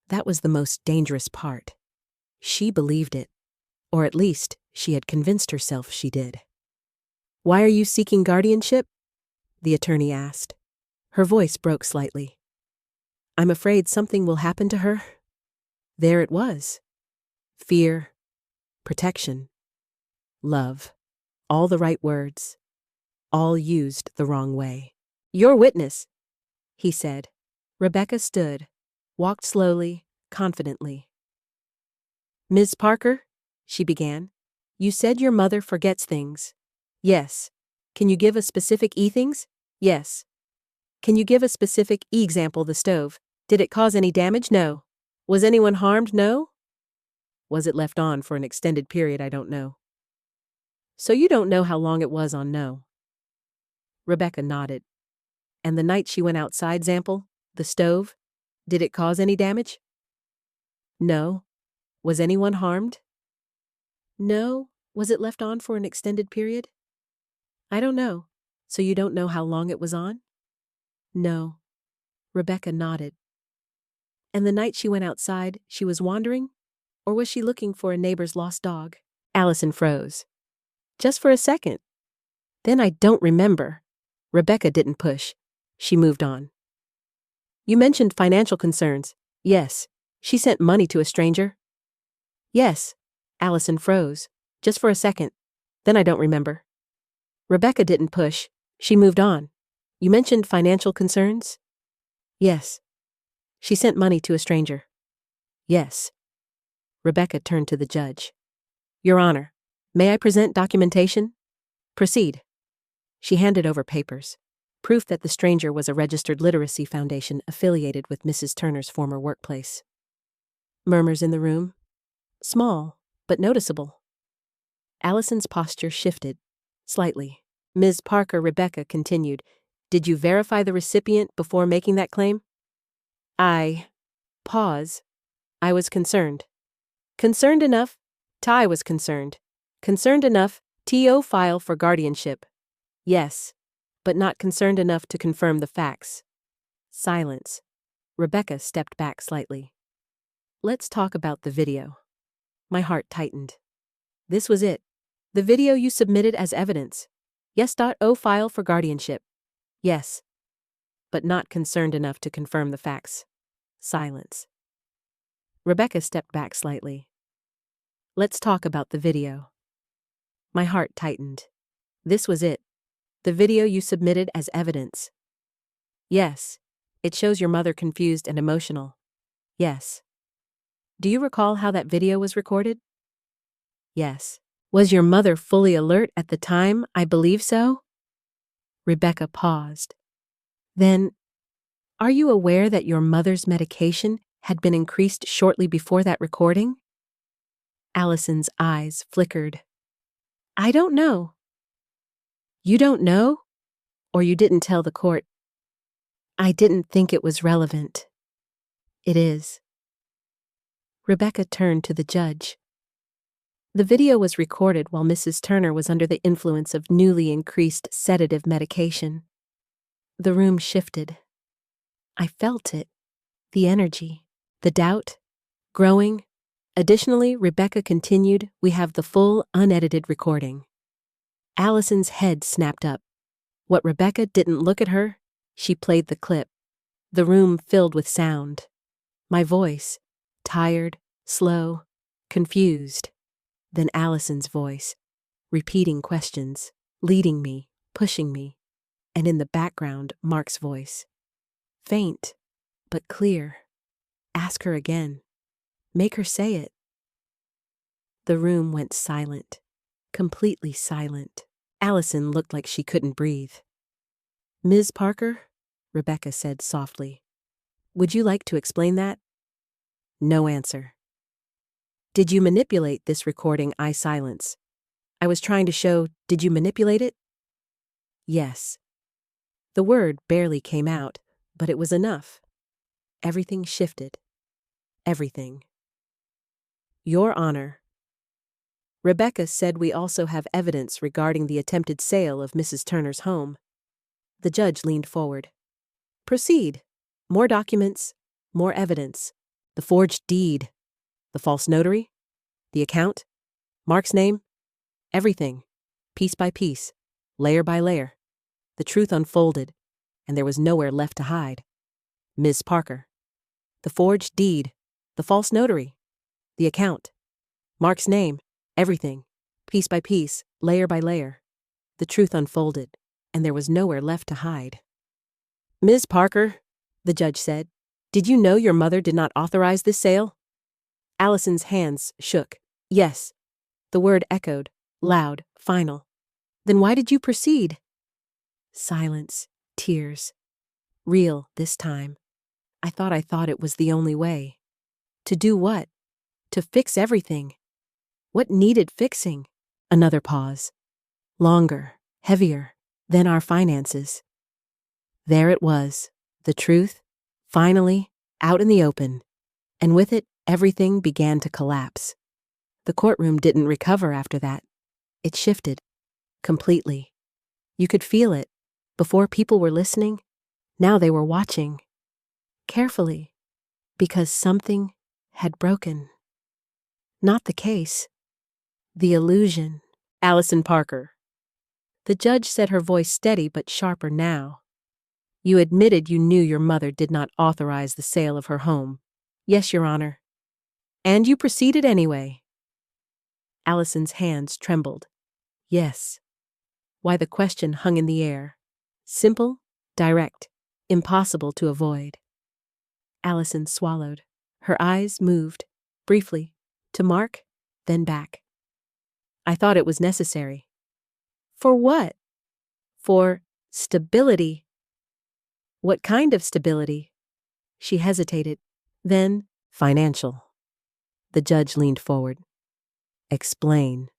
That was the most dangerous part. She believed it, or at least she had convinced herself she did. "Why are you seeking guardianship?" the attorney asked. Her voice broke slightly. "I'm afraid something will happen to her." There it was. Fear, protection, love. All the right words. All used the wrong way. "Your witness," he said. Rebecca stood, walked slowly, confidently. "Ms. Parker," she began, "you said your mother forgets things." "Yes." "Can you give a specific things?" "Yes." "Can you give a specific example the stove? Did it cause any damage?" "No." "Was anyone harmed?" "No." "Was it left on for an extended period?" "I don't know." "So you don't know how long it was on?" "No." Rebecca nodded. "And the night she went outside, Zample, the stove, did it cause any damage?" "No." "Was anyone harmed?" "No." "Was it left on for an extended period?" "I don't know." "So you don't know how long it was on?" "No." Rebecca nodded. "And the night she went outside, she was wandering? Or was she looking for a neighbor's lost dog?" Allison froze. "Just for a second. Then I don't remember." Rebecca didn't push. She moved on. "You mentioned financial concerns." "Yes." "She sent money to a stranger?" "Yes." Allison froze. "Just for a second. Then I don't remember." Rebecca didn't push. She moved on. "You mentioned financial concerns?" "Yes." "She sent money to a stranger?" "Yes." Rebecca turned to the judge. "Your Honor, may I present documentation?" "Proceed." She handed over papers. Proof that the stranger was a registered literacy foundation affiliated with Mrs. Turner's former workplace. Murmurs in the room. Small, but noticeable. Allison's posture shifted, slightly. "Ms. Parker," Rebecca continued, "did you verify the recipient before making that claim?" Pause. "I was concerned." "Concerned enough." "Ty was concerned." "Concerned enough. TO file for guardianship." "Yes, but not concerned enough to confirm the facts." Silence. Rebecca stepped back slightly. "Let's talk about the video." My heart tightened. This was it. "The video you submitted as evidence." "Yes. O file for guardianship." "Yes, but not concerned enough to confirm the facts." Silence. Rebecca stepped back slightly. "Let's talk about the video." My heart tightened. This was it. "The video you submitted as evidence." "Yes. It shows your mother confused and emotional." "Yes." "Do you recall how that video was recorded?" "Yes." "Was your mother fully alert at the time?" "I believe so." Rebecca paused. "Then, are you aware that your mother's medication had been increased shortly before that recording?" Allison's eyes flickered. "I don't know." "You don't know? Or you didn't tell the court?" "I didn't think it was relevant." "It is." Rebecca turned to the judge. The video was recorded while Mrs. Turner was under the influence of newly increased sedative medication. The room shifted. I felt it. The energy. The doubt. Growing. Additionally, Rebecca continued, "We have the full, unedited recording." Allison's head snapped up. What Rebecca didn't look at her, she played the clip. The room filled with sound. My voice, tired, slow, confused. Then Allison's voice, repeating questions, leading me, pushing me. And in the background, Mark's voice. Faint, but clear. "Ask her again. Make her say it." The room went silent, completely silent. Allison looked like she couldn't breathe. "Ms. Parker," Rebecca said softly, "would you like to explain that?" No answer. "Did you manipulate this recording?" Silence. "I was trying to show, did you manipulate it?" "Yes." The word barely came out, but it was enough. Everything shifted. Everything. "Your Honor." Rebecca said we also have evidence regarding the attempted sale of Mrs. Turner's home. The judge leaned forward. Proceed. More documents, more evidence. The forged deed, the false notary, the account, Mark's name, everything, piece by piece, layer by layer. The truth unfolded, and there was nowhere left to hide. Ms. Parker. The forged deed, the false notary, the account, Mark's name, everything, piece by piece, layer by layer. The truth unfolded, and there was nowhere left to hide. Ms. Parker, the judge said, did you know your mother did not authorize this sale? Allison's hands shook. Yes. The word echoed, loud, final. Then why did you proceed? Silence, tears. Real this time. I thought it was the only way. To do what? To fix everything. What needed fixing? Another pause. Longer, heavier, than our finances. There it was, the truth, finally, out in the open, and with it, everything began to collapse. The courtroom didn't recover after that. It shifted, completely. You could feel it. Before people were listening, now they were watching. Carefully, because something had broken. Not the case. The illusion. Allison Parker. The judge said, her voice steady but sharper now. You admitted you knew your mother did not authorize the sale of her home. Yes, Your Honor. And you proceeded anyway. Allison's hands trembled. Yes. Why, the question hung in the air. Simple, direct, impossible to avoid. Allison swallowed. Her eyes moved, briefly, to Mark, then back. I thought it was necessary. For what? For stability. What kind of stability? She hesitated. Then, financial. The judge leaned forward. Explain.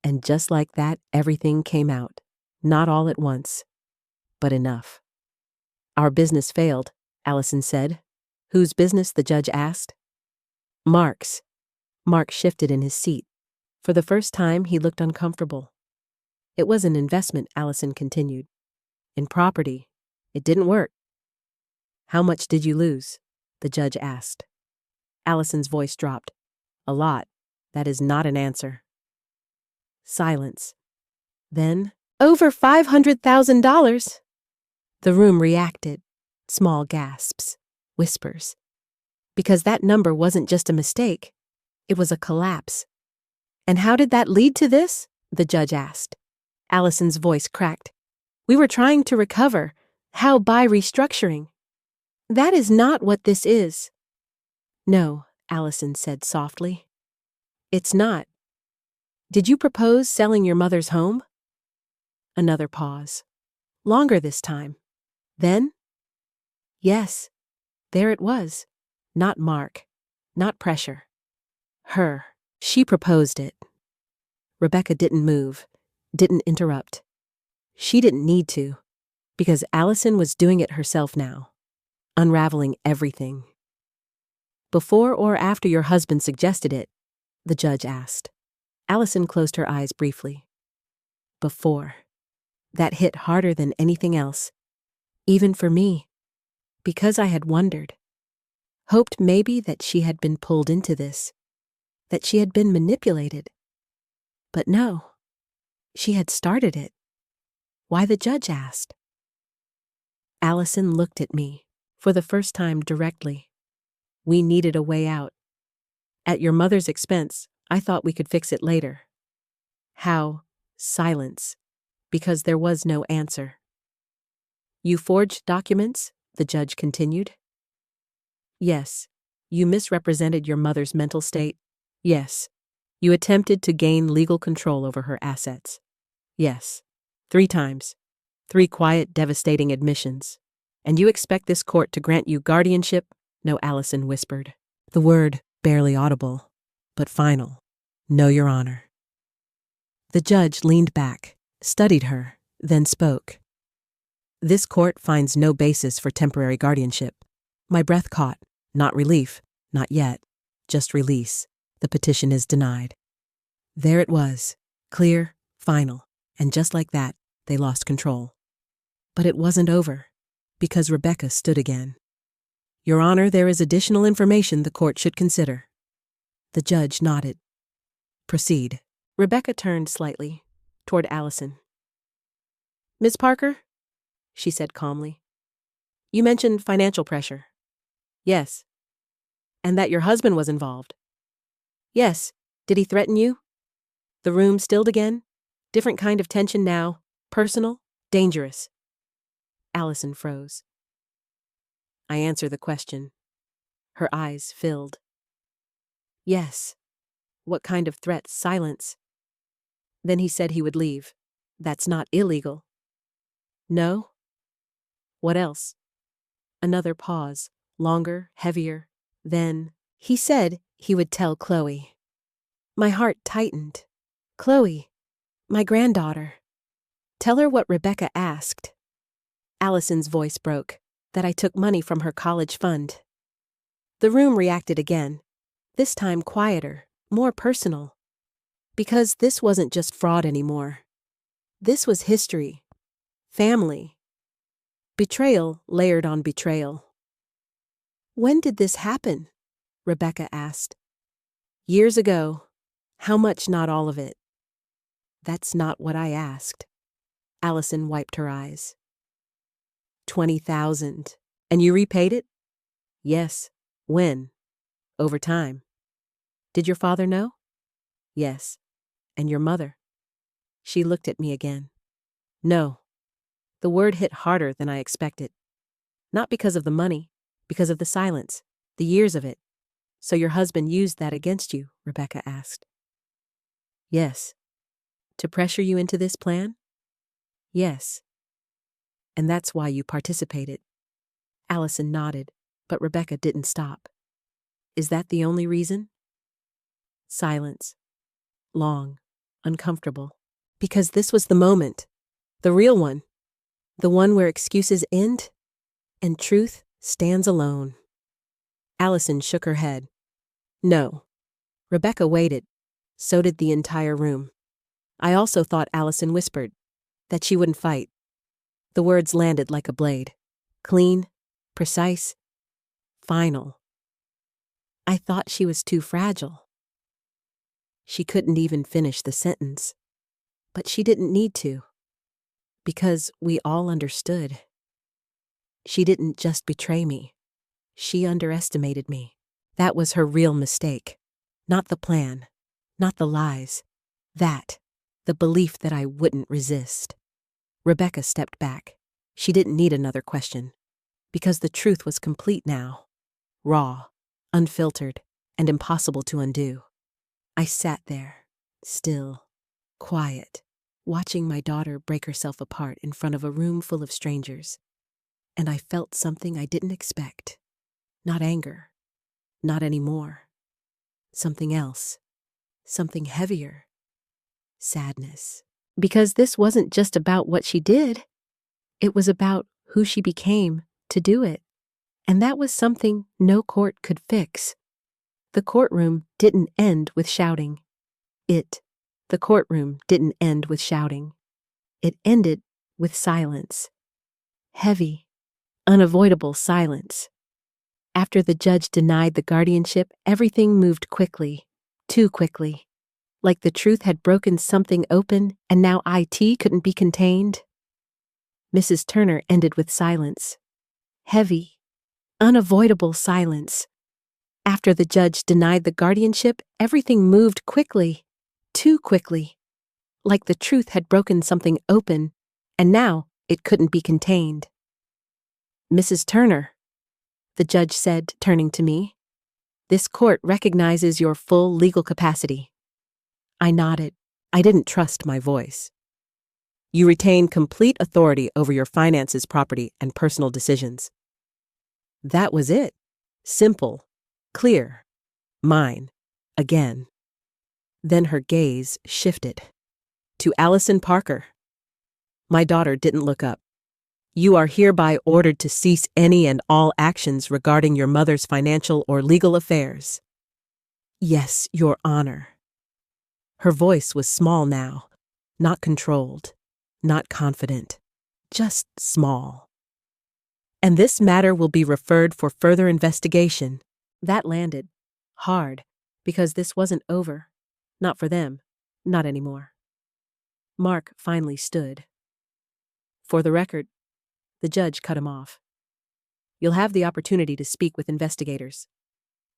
And just like that, everything came out. Not all at once, but enough. Our business failed, Allison said. Whose business? The judge asked. Mark's. Mark shifted in his seat. For the first time, he looked uncomfortable. It was an investment, Allison continued. In property. It didn't work. How much did you lose? The judge asked. Allison's voice dropped. A lot. That is not an answer. Silence. Then, over $500,000. The room reacted. Small gasps. Whispers. Because that number wasn't just a mistake. It was a collapse. And how did that lead to this? The judge asked. Allison's voice cracked. We were trying to recover. How? By restructuring. That is not what this is. No, Allison said softly. It's not. Did you propose selling your mother's home? Another pause. Longer this time. Then? Yes. There it was. Not Mark. Not pressure. Her. She proposed it. Rebecca didn't move, didn't interrupt. She didn't need to, because Allison was doing it herself now, unraveling everything. Before or after your husband suggested it? The judge asked. Allison closed her eyes briefly. Before. That hit harder than anything else, even for me, because I had wondered, hoped maybe that she had been pulled into this, that she had been manipulated. But no, she had started it. Why? The judge asked. Allison looked at me, for the first time directly. We needed a way out. At your mother's expense, I thought we could fix it later. How? Silence, because there was no answer. You forged documents? The judge continued. Yes. You misrepresented your mother's mental state? Yes. You attempted to gain legal control over her assets? Yes. 3 times. 3 quiet, devastating admissions. And you expect this court to grant you guardianship? No, Allison whispered. The word barely audible, but final. No, Your Honor. The judge leaned back, studied her, then spoke. This court finds no basis for temporary guardianship. My breath caught. Not relief. Not yet. Just release. The petition is denied. There it was, clear, final, and just like that, they lost control. But it wasn't over, because Rebecca stood again. Your Honor, there is additional information the court should consider. The judge nodded. Proceed. Rebecca turned slightly toward Allison. Ms. Parker, she said calmly, you mentioned financial pressure. Yes. And that your husband was involved. Yes. Did he threaten you? The room stilled again. Different kind of tension now. Personal, dangerous. Allison froze. I answer the question. Her eyes filled. Yes. What kind of threat? Silence. Then he said he would leave. That's not illegal. No? What else? Another pause, longer, heavier. Then, he said he would tell Chloe. My heart tightened. Chloe, my granddaughter. Tell her what Rebecca asked. Allison's voice broke, that I took money from her college fund. The room reacted again, this time quieter, more personal. Because this wasn't just fraud anymore. This was history. Family. Betrayal layered on betrayal. When did this happen? Rebecca asked. Years ago. How much? Not all of it. That's not what I asked. Allison wiped her eyes. 20,000. And you repaid it? Yes. When? Over time. Did your father know? Yes. And your mother? She looked at me again. No. The word hit harder than I expected. Not because of the money, because of the silence, the years of it. So your husband used that against you, Rebecca asked. Yes. To pressure you into this plan? Yes. And that's why you participated. Allison nodded, but Rebecca didn't stop. Is that the only reason? Silence. Long. Uncomfortable. Because this was the moment. The real one. The one where excuses end and truth stands alone. Allison shook her head. No. Rebecca waited. So did the entire room. I also thought Allison whispered that she wouldn't fight. The words landed like a blade. Clean, precise, final. I thought she was too fragile. She couldn't even finish the sentence. But she didn't need to. Because we all understood. She didn't just betray me. She underestimated me. That was her real mistake. Not the plan. Not the lies. That. The belief that I wouldn't resist. Rebecca stepped back. She didn't need another question. Because the truth was complete now. Raw. Unfiltered. And impossible to undo. I sat there. Still. Quiet. Watching my daughter break herself apart in front of a room full of strangers. And I felt something I didn't expect. Not anger. Not anymore. Something else. Something heavier. Sadness. Because this wasn't just about what she did. It was about who she became to do it. And that was something no court could fix. The courtroom didn't end with shouting. The courtroom didn't end with shouting. It ended with silence. Heavy, unavoidable silence. After the judge denied the guardianship, everything moved quickly, too quickly. Like the truth had broken something open and now it couldn't be contained. Mrs. Turner ended with silence. Heavy, unavoidable silence. After the judge denied the guardianship, everything moved quickly, too quickly. Like the truth had broken something open and now it couldn't be contained. Mrs. Turner, the judge said, turning to me, this court recognizes your full legal capacity. I nodded. I didn't trust my voice. You retain complete authority over your finances, property, and personal decisions. That was it. Simple. Clear. Mine. Again. Then her gaze shifted. To Allison Parker. My daughter didn't look up. You are hereby ordered to cease any and all actions regarding your mother's financial or legal affairs. Yes, Your Honor. Her voice was small now, not controlled, not confident, just small. "And this matter will be referred for further investigation." That landed hard, because this wasn't over. Not for them, not anymore. Mark finally stood. "For the record," the judge cut him off, "you'll have the opportunity to speak with investigators.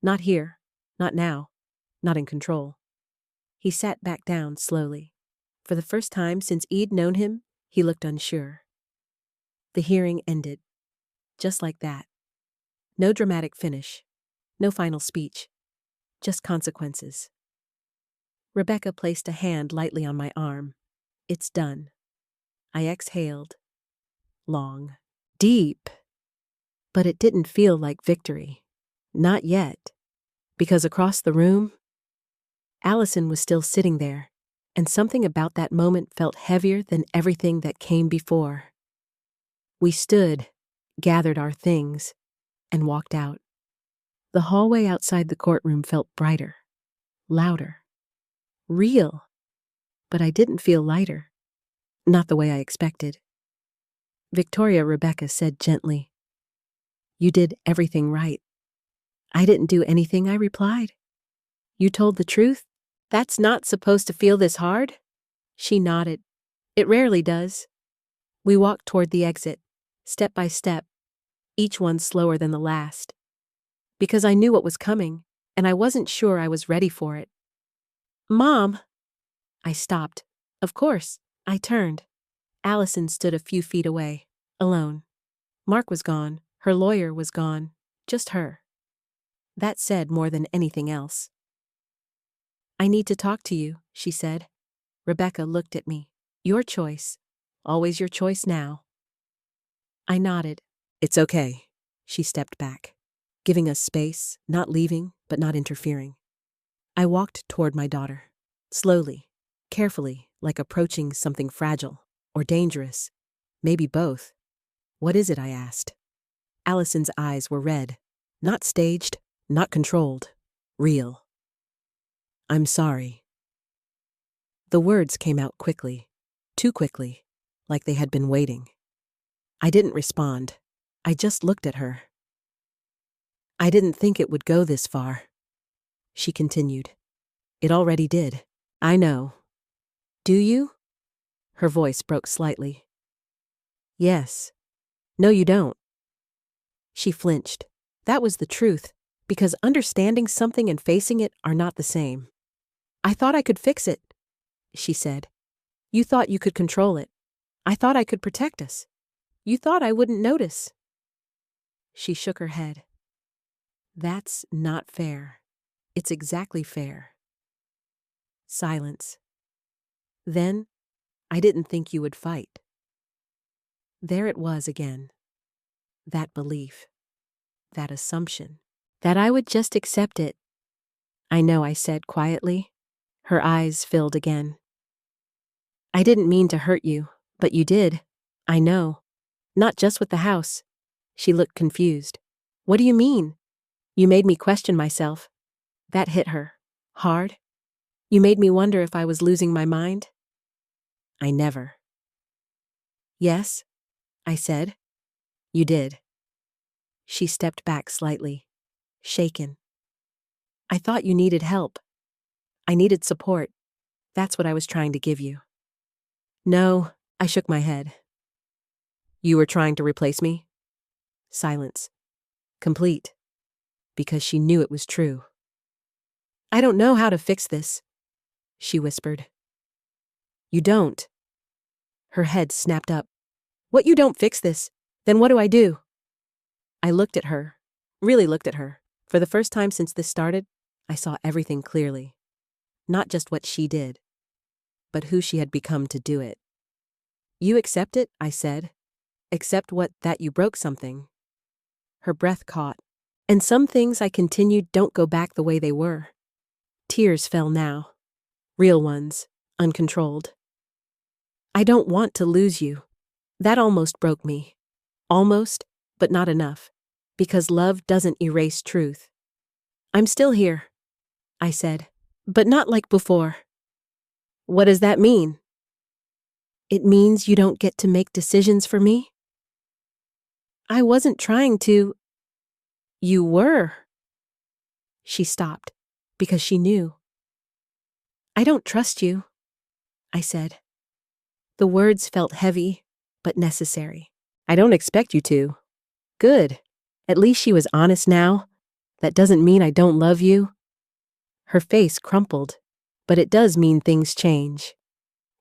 Not here, not now, not in control." He sat back down slowly. For the first time since E'd known him, he looked unsure. The hearing ended. Just like that. No dramatic finish. No final speech. Just consequences. Rebecca placed a hand lightly on my arm. "It's done." I exhaled. Long. Deep. But it didn't feel like victory. Not yet. Because across the room, Allison was still sitting there, and something about that moment felt heavier than everything that came before. We stood, gathered our things, and walked out. The hallway outside the courtroom felt brighter, louder, real. But I didn't feel lighter. Not the way I expected. Rebecca said gently, "You did everything right." "I didn't do anything," I replied. "You told the truth? That's not supposed to feel this hard?" She nodded. "It rarely does." We walked toward the exit, step by step, each one slower than the last. Because I knew what was coming, and I wasn't sure I was ready for it. "Mom!" I stopped. Of course. I turned. Allison stood a few feet away, alone. Mark was gone. Her lawyer was gone. Just her. That said more than anything else. "I need to talk to you," she said. Rebecca looked at me. "Your choice. Always your choice now." I nodded. "It's okay." She stepped back, giving us space, not leaving, but not interfering. I walked toward my daughter. Slowly, carefully, like approaching something fragile or dangerous. Maybe both. "What is it?" I asked. Allison's eyes were red. Not staged, not controlled. Real. "I'm sorry." The words came out quickly. Too quickly, like they had been waiting. I didn't respond. I just looked at her. "I didn't think it would go this far." She continued. "It already did. I know." "Do you?" Her voice broke slightly. "Yes." "No, you don't." She flinched. That was the truth, because understanding something and facing it are not the same. "I thought I could fix it," she said. "You thought you could control it. I thought I could protect us. You thought I wouldn't notice." She shook her head. "That's not fair. It's exactly fair." Silence. Then, "I didn't think you would fight." There it was again. That belief. That assumption. That I would just accept it. "I know," I said quietly. Her eyes filled again. "I didn't mean to hurt you, but you did. I know. Not just with the house." She looked confused. "What do you mean?" "You made me question myself." That hit her. Hard. "You made me wonder if I was losing my mind." "I never." "Yes," I said. "You did." She stepped back slightly, shaken. "I thought you needed help. I needed support. That's what I was trying to give you." "No," I shook my head. "You were trying to replace me?" Silence. Complete. Because she knew it was true. "I don't know how to fix this," she whispered. "You don't?" Her head snapped up. "What, you don't fix this? Then what do I do?" I looked at her, really looked at her. For the first time since this started, I saw everything clearly. Not just what she did, but who she had become to do it. "You accept it," I said. "Accept what, that you broke something." Her breath caught. "And some things," I continued, "don't go back the way they were." Tears fell now. Real ones, uncontrolled. "I don't want to lose you." That almost broke me. Almost, but not enough. Because love doesn't erase truth. "I'm still here," I said. "But not like before." What does that mean? It means you don't get to make decisions for me? I wasn't trying to. You were. She stopped, because she knew. I don't trust you, I said. The words felt heavy, but necessary. I don't expect you to. Good. At least she was honest now. That doesn't mean I don't love you. Her face crumpled, but it does mean things change.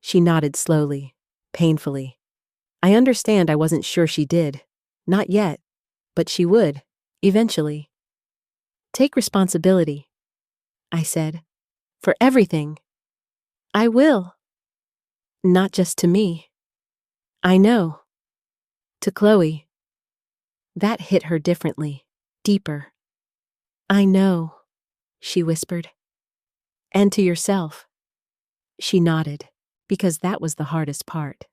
She nodded slowly, painfully. I understand I wasn't sure she did. Not yet, but she would, eventually. Take responsibility, I said, for everything. I will. Not just to me. I know. To Chloe. That hit her differently, deeper. I know, she whispered. And to yourself. She nodded, because that was the hardest part.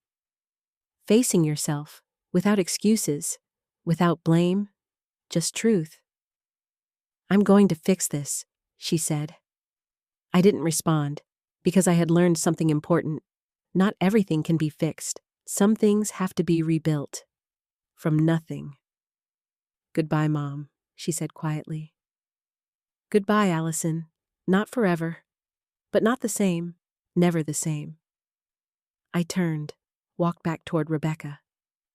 Facing yourself, without excuses, without blame, just truth. I'm going to fix this, she said. I didn't respond, because I had learned something important. Not everything can be fixed. Some things have to be rebuilt. From nothing. Goodbye, Mom, she said quietly. Goodbye, Allison. Not forever. But not the same. Never the same. I turned, walked back toward Rebecca,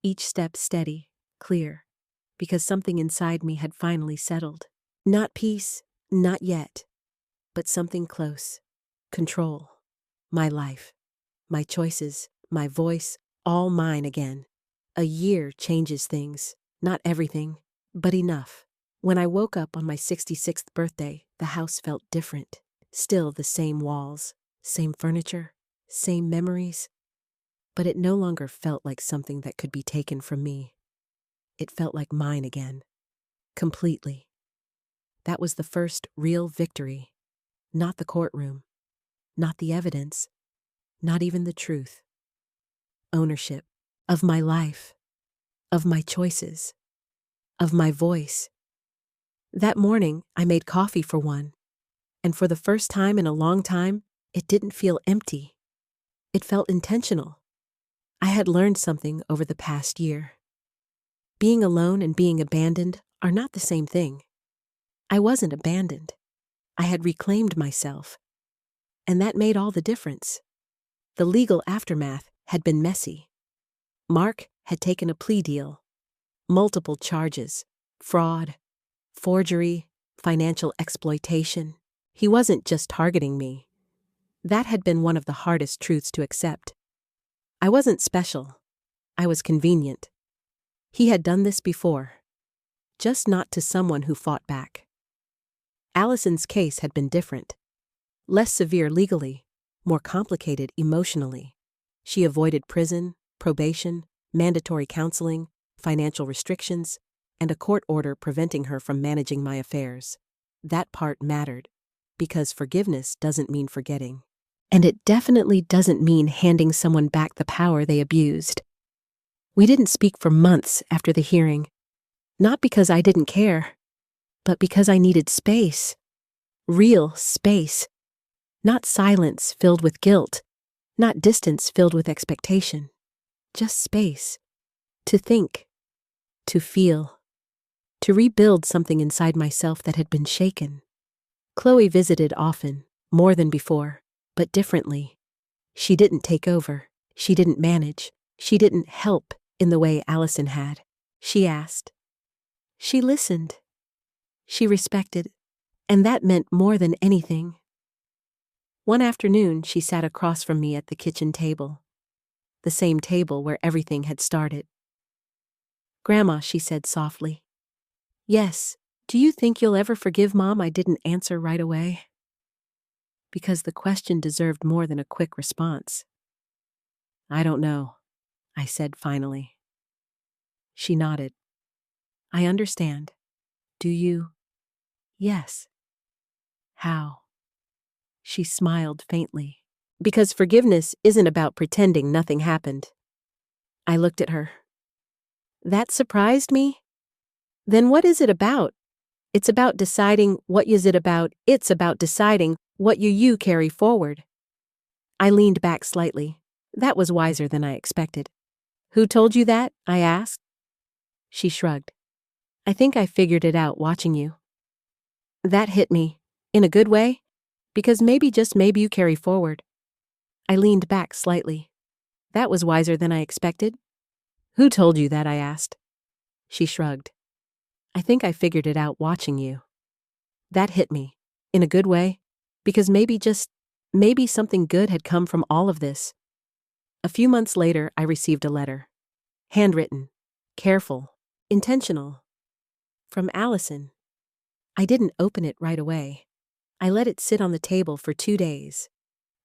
each step steady, clear, because something inside me had finally settled. Not peace, not yet, but something close. Control. My life. My choices, my voice, all mine again. A year changes things. Not everything, but enough. When I woke up on my 66th birthday, the house felt different. Still the same walls, same furniture, same memories. But it no longer felt like something that could be taken from me. It felt like mine again. Completely. That was the first real victory. Not the courtroom. Not the evidence. Not even the truth. Ownership. Of my life. Of my choices. Of my voice. That morning, I made coffee for one. And for the first time in a long time, it didn't feel empty. It felt intentional. I had learned something over the past year. Being alone and being abandoned are not the same thing. I wasn't abandoned. I had reclaimed myself. And that made all the difference. The legal aftermath had been messy. Mark had taken a plea deal. Multiple charges. Fraud. Forgery. Financial exploitation. He wasn't just targeting me. That had been one of the hardest truths to accept. I wasn't special. I was convenient. He had done this before. Just not to someone who fought back. Allison's case had been different. Less severe legally, more complicated emotionally. She avoided prison, probation, mandatory counseling, financial restrictions, and a court order preventing her from managing my affairs. That part mattered, because forgiveness doesn't mean forgetting. And it definitely doesn't mean handing someone back the power they abused. We didn't speak for months after the hearing, not because I didn't care, but because I needed space. Real space. Not silence filled with guilt, not distance filled with expectation. Just space. To think. To feel. To rebuild something inside myself that had been shaken. Chloe visited often, more than before, but differently. She didn't take over. She didn't manage. She didn't help in the way Allison had. She asked. She listened. She respected, and that meant more than anything. One afternoon, she sat across from me at the kitchen table. The same table where everything had started. Grandma, she said softly. Yes, do you think you'll ever forgive Mom I didn't answer right away? Because the question deserved more than a quick response. I don't know, I said finally. She nodded. I understand. Do you? Yes. How? She smiled faintly. Because forgiveness isn't about pretending nothing happened. I looked at her. That surprised me? Then what is it about? It's about deciding what is it about. It's about deciding what you carry forward. I leaned back slightly. That was wiser than I expected. Who told you that? I asked. She shrugged. I think I figured it out watching you. That hit me. In a good way? Because maybe, just maybe, you carry forward. I leaned back slightly. That was wiser than I expected. Who told you that? I asked. She shrugged. I think I figured it out watching you. That hit me. In a good way? Because maybe, just maybe, something good had come from all of this. A few months later, I received a letter. Handwritten. Careful. Intentional. From Allison. I didn't open it right away. I let it sit on the table for 2 days.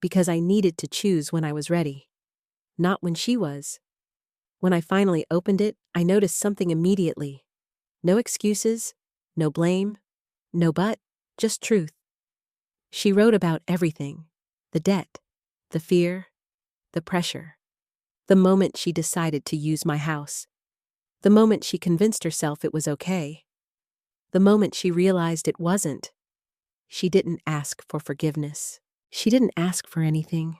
Because I needed to choose when I was ready. Not when she was. When I finally opened it, I noticed something immediately. No excuses, no blame, no but, just truth. She wrote about everything. The debt, the fear, the pressure. The moment she decided to use my house. The moment she convinced herself it was okay. The moment she realized it wasn't. She didn't ask for forgiveness. She didn't ask for anything.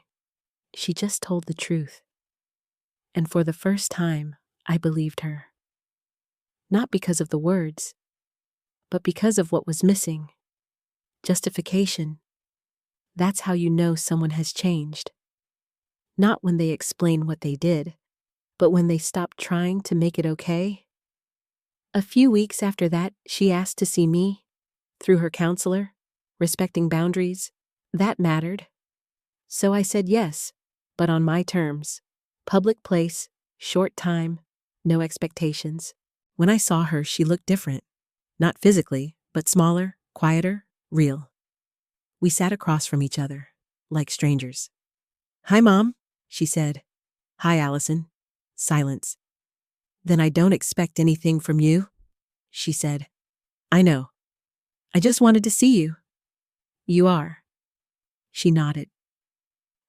She just told the truth. And for the first time, I believed her. Not because of the words, but because of what was missing. Justification. That's how you know someone has changed. Not when they explain what they did, but when they stop trying to make it okay. A few weeks after that, she asked to see me, through her counselor, respecting boundaries. That mattered. So I said yes, but on my terms. Public place, short time, no expectations. When I saw her, she looked different. Not physically, but smaller, quieter, real. We sat across from each other, like strangers. Hi, Mom, she said. Hi, Allison. Silence. Then I don't expect anything from you, she said. I know. I just wanted to see you. You are. She nodded.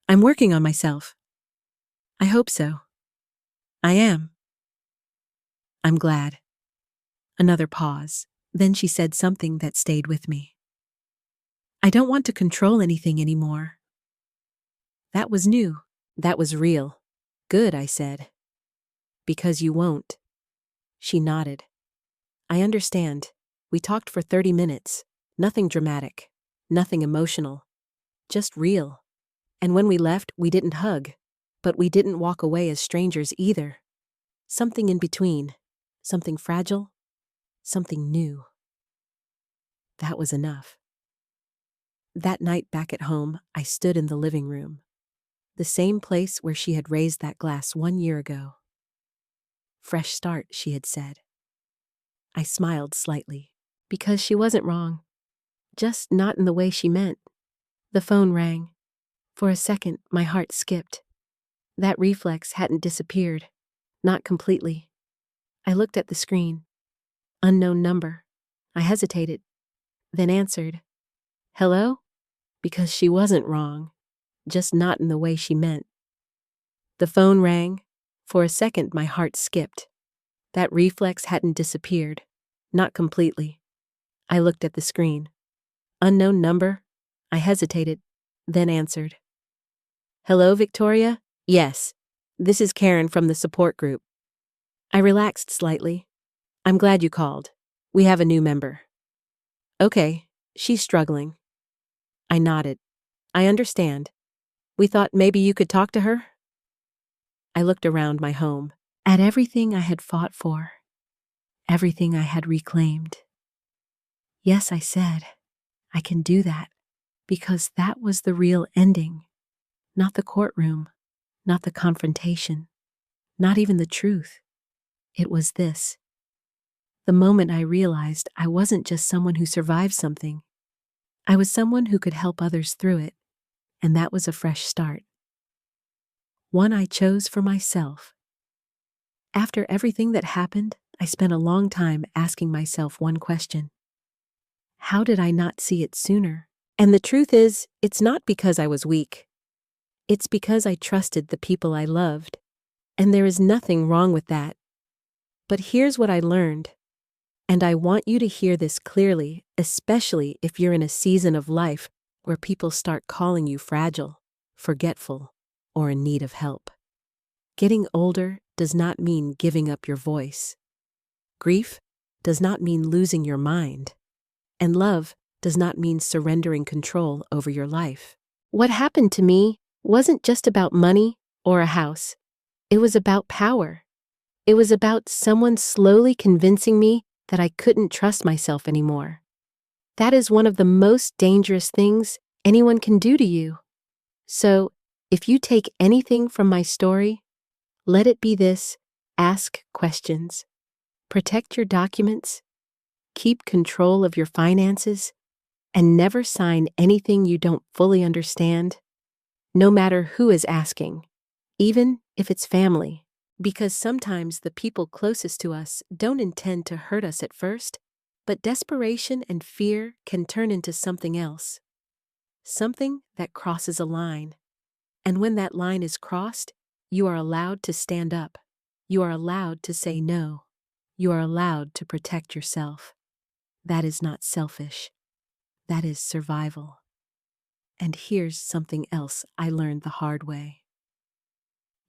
I'm working on myself. I hope so. I am. I'm glad. Another pause. Then she said something that stayed with me. I don't want to control anything anymore. That was new. That was real. Good, I said. Because you won't. She nodded. I understand. We talked for 30 minutes. Nothing dramatic. Nothing emotional. Just real. And when we left, we didn't hug. But we didn't walk away as strangers either. Something in between. Something fragile. Something new. That was enough. That night back at home, I stood in the living room. The same place where she had raised that glass 1 year ago. Fresh start, she had said. I smiled slightly, because she wasn't wrong. Just not in the way she meant. The phone rang. For a second, my heart skipped. That reflex hadn't disappeared. Not completely. I looked at the screen. Unknown number. I hesitated, then answered. Hello? Because she wasn't wrong. Just not in the way she meant. The phone rang. For a second, my heart skipped. That reflex hadn't disappeared. Not completely. I looked at the screen. Unknown number. I hesitated, then answered. Hello, Victoria? Yes. This is Karen from the support group. I relaxed slightly. I'm glad you called. We have a new member. Okay, she's struggling. I nodded. I understand. We thought maybe you could talk to her? I looked around my home, at everything I had fought for, everything I had reclaimed. Yes, I said, I can do that, because that was the real ending, not the courtroom, not the confrontation, not even the truth. It was this. The moment I realized I wasn't just someone who survived something, I was someone who could help others through it, and that was a fresh start. One I chose for myself. After everything that happened, I spent a long time asking myself one question. How did I not see it sooner? And the truth is, it's not because I was weak. It's because I trusted the people I loved. And there is nothing wrong with that. But here's what I learned. And I want you to hear this clearly, especially if you're in a season of life where people start calling you fragile, forgetful, or in need of help. Getting older does not mean giving up your voice. Grief does not mean losing your mind. And love does not mean surrendering control over your life. What happened to me wasn't just about money or a house. It was about power. It was about someone slowly convincing me that I couldn't trust myself anymore. That is one of the most dangerous things anyone can do to you. So, if you take anything from my story, let it be this: ask questions, protect your documents, keep control of your finances, and never sign anything you don't fully understand, no matter who is asking, even if it's family. Because sometimes the people closest to us don't intend to hurt us at first, but desperation and fear can turn into something else. Something that crosses a line. And when that line is crossed, you are allowed to stand up. You are allowed to say no. You are allowed to protect yourself. That is not selfish. That is survival. And here's something else I learned the hard way.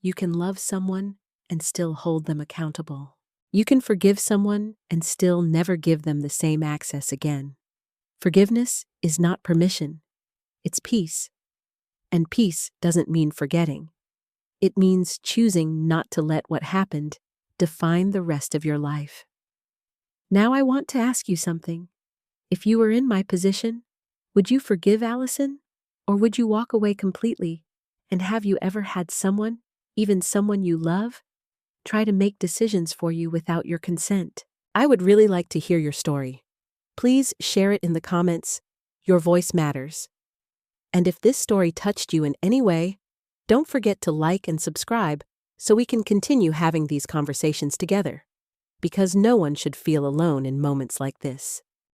You can love someone and still hold them accountable. You can forgive someone and still never give them the same access again. Forgiveness is not permission. It's peace. And peace doesn't mean forgetting. It means choosing not to let what happened define the rest of your life. Now I want to ask you something. If you were in my position, would you forgive Allison? Or would you walk away completely? And have you ever had someone, even someone you love, try to make decisions for you without your consent? I would really like to hear your story. Please share it in the comments. Your voice matters. And if this story touched you in any way, don't forget to like and subscribe so we can continue having these conversations together. Because no one should feel alone in moments like this.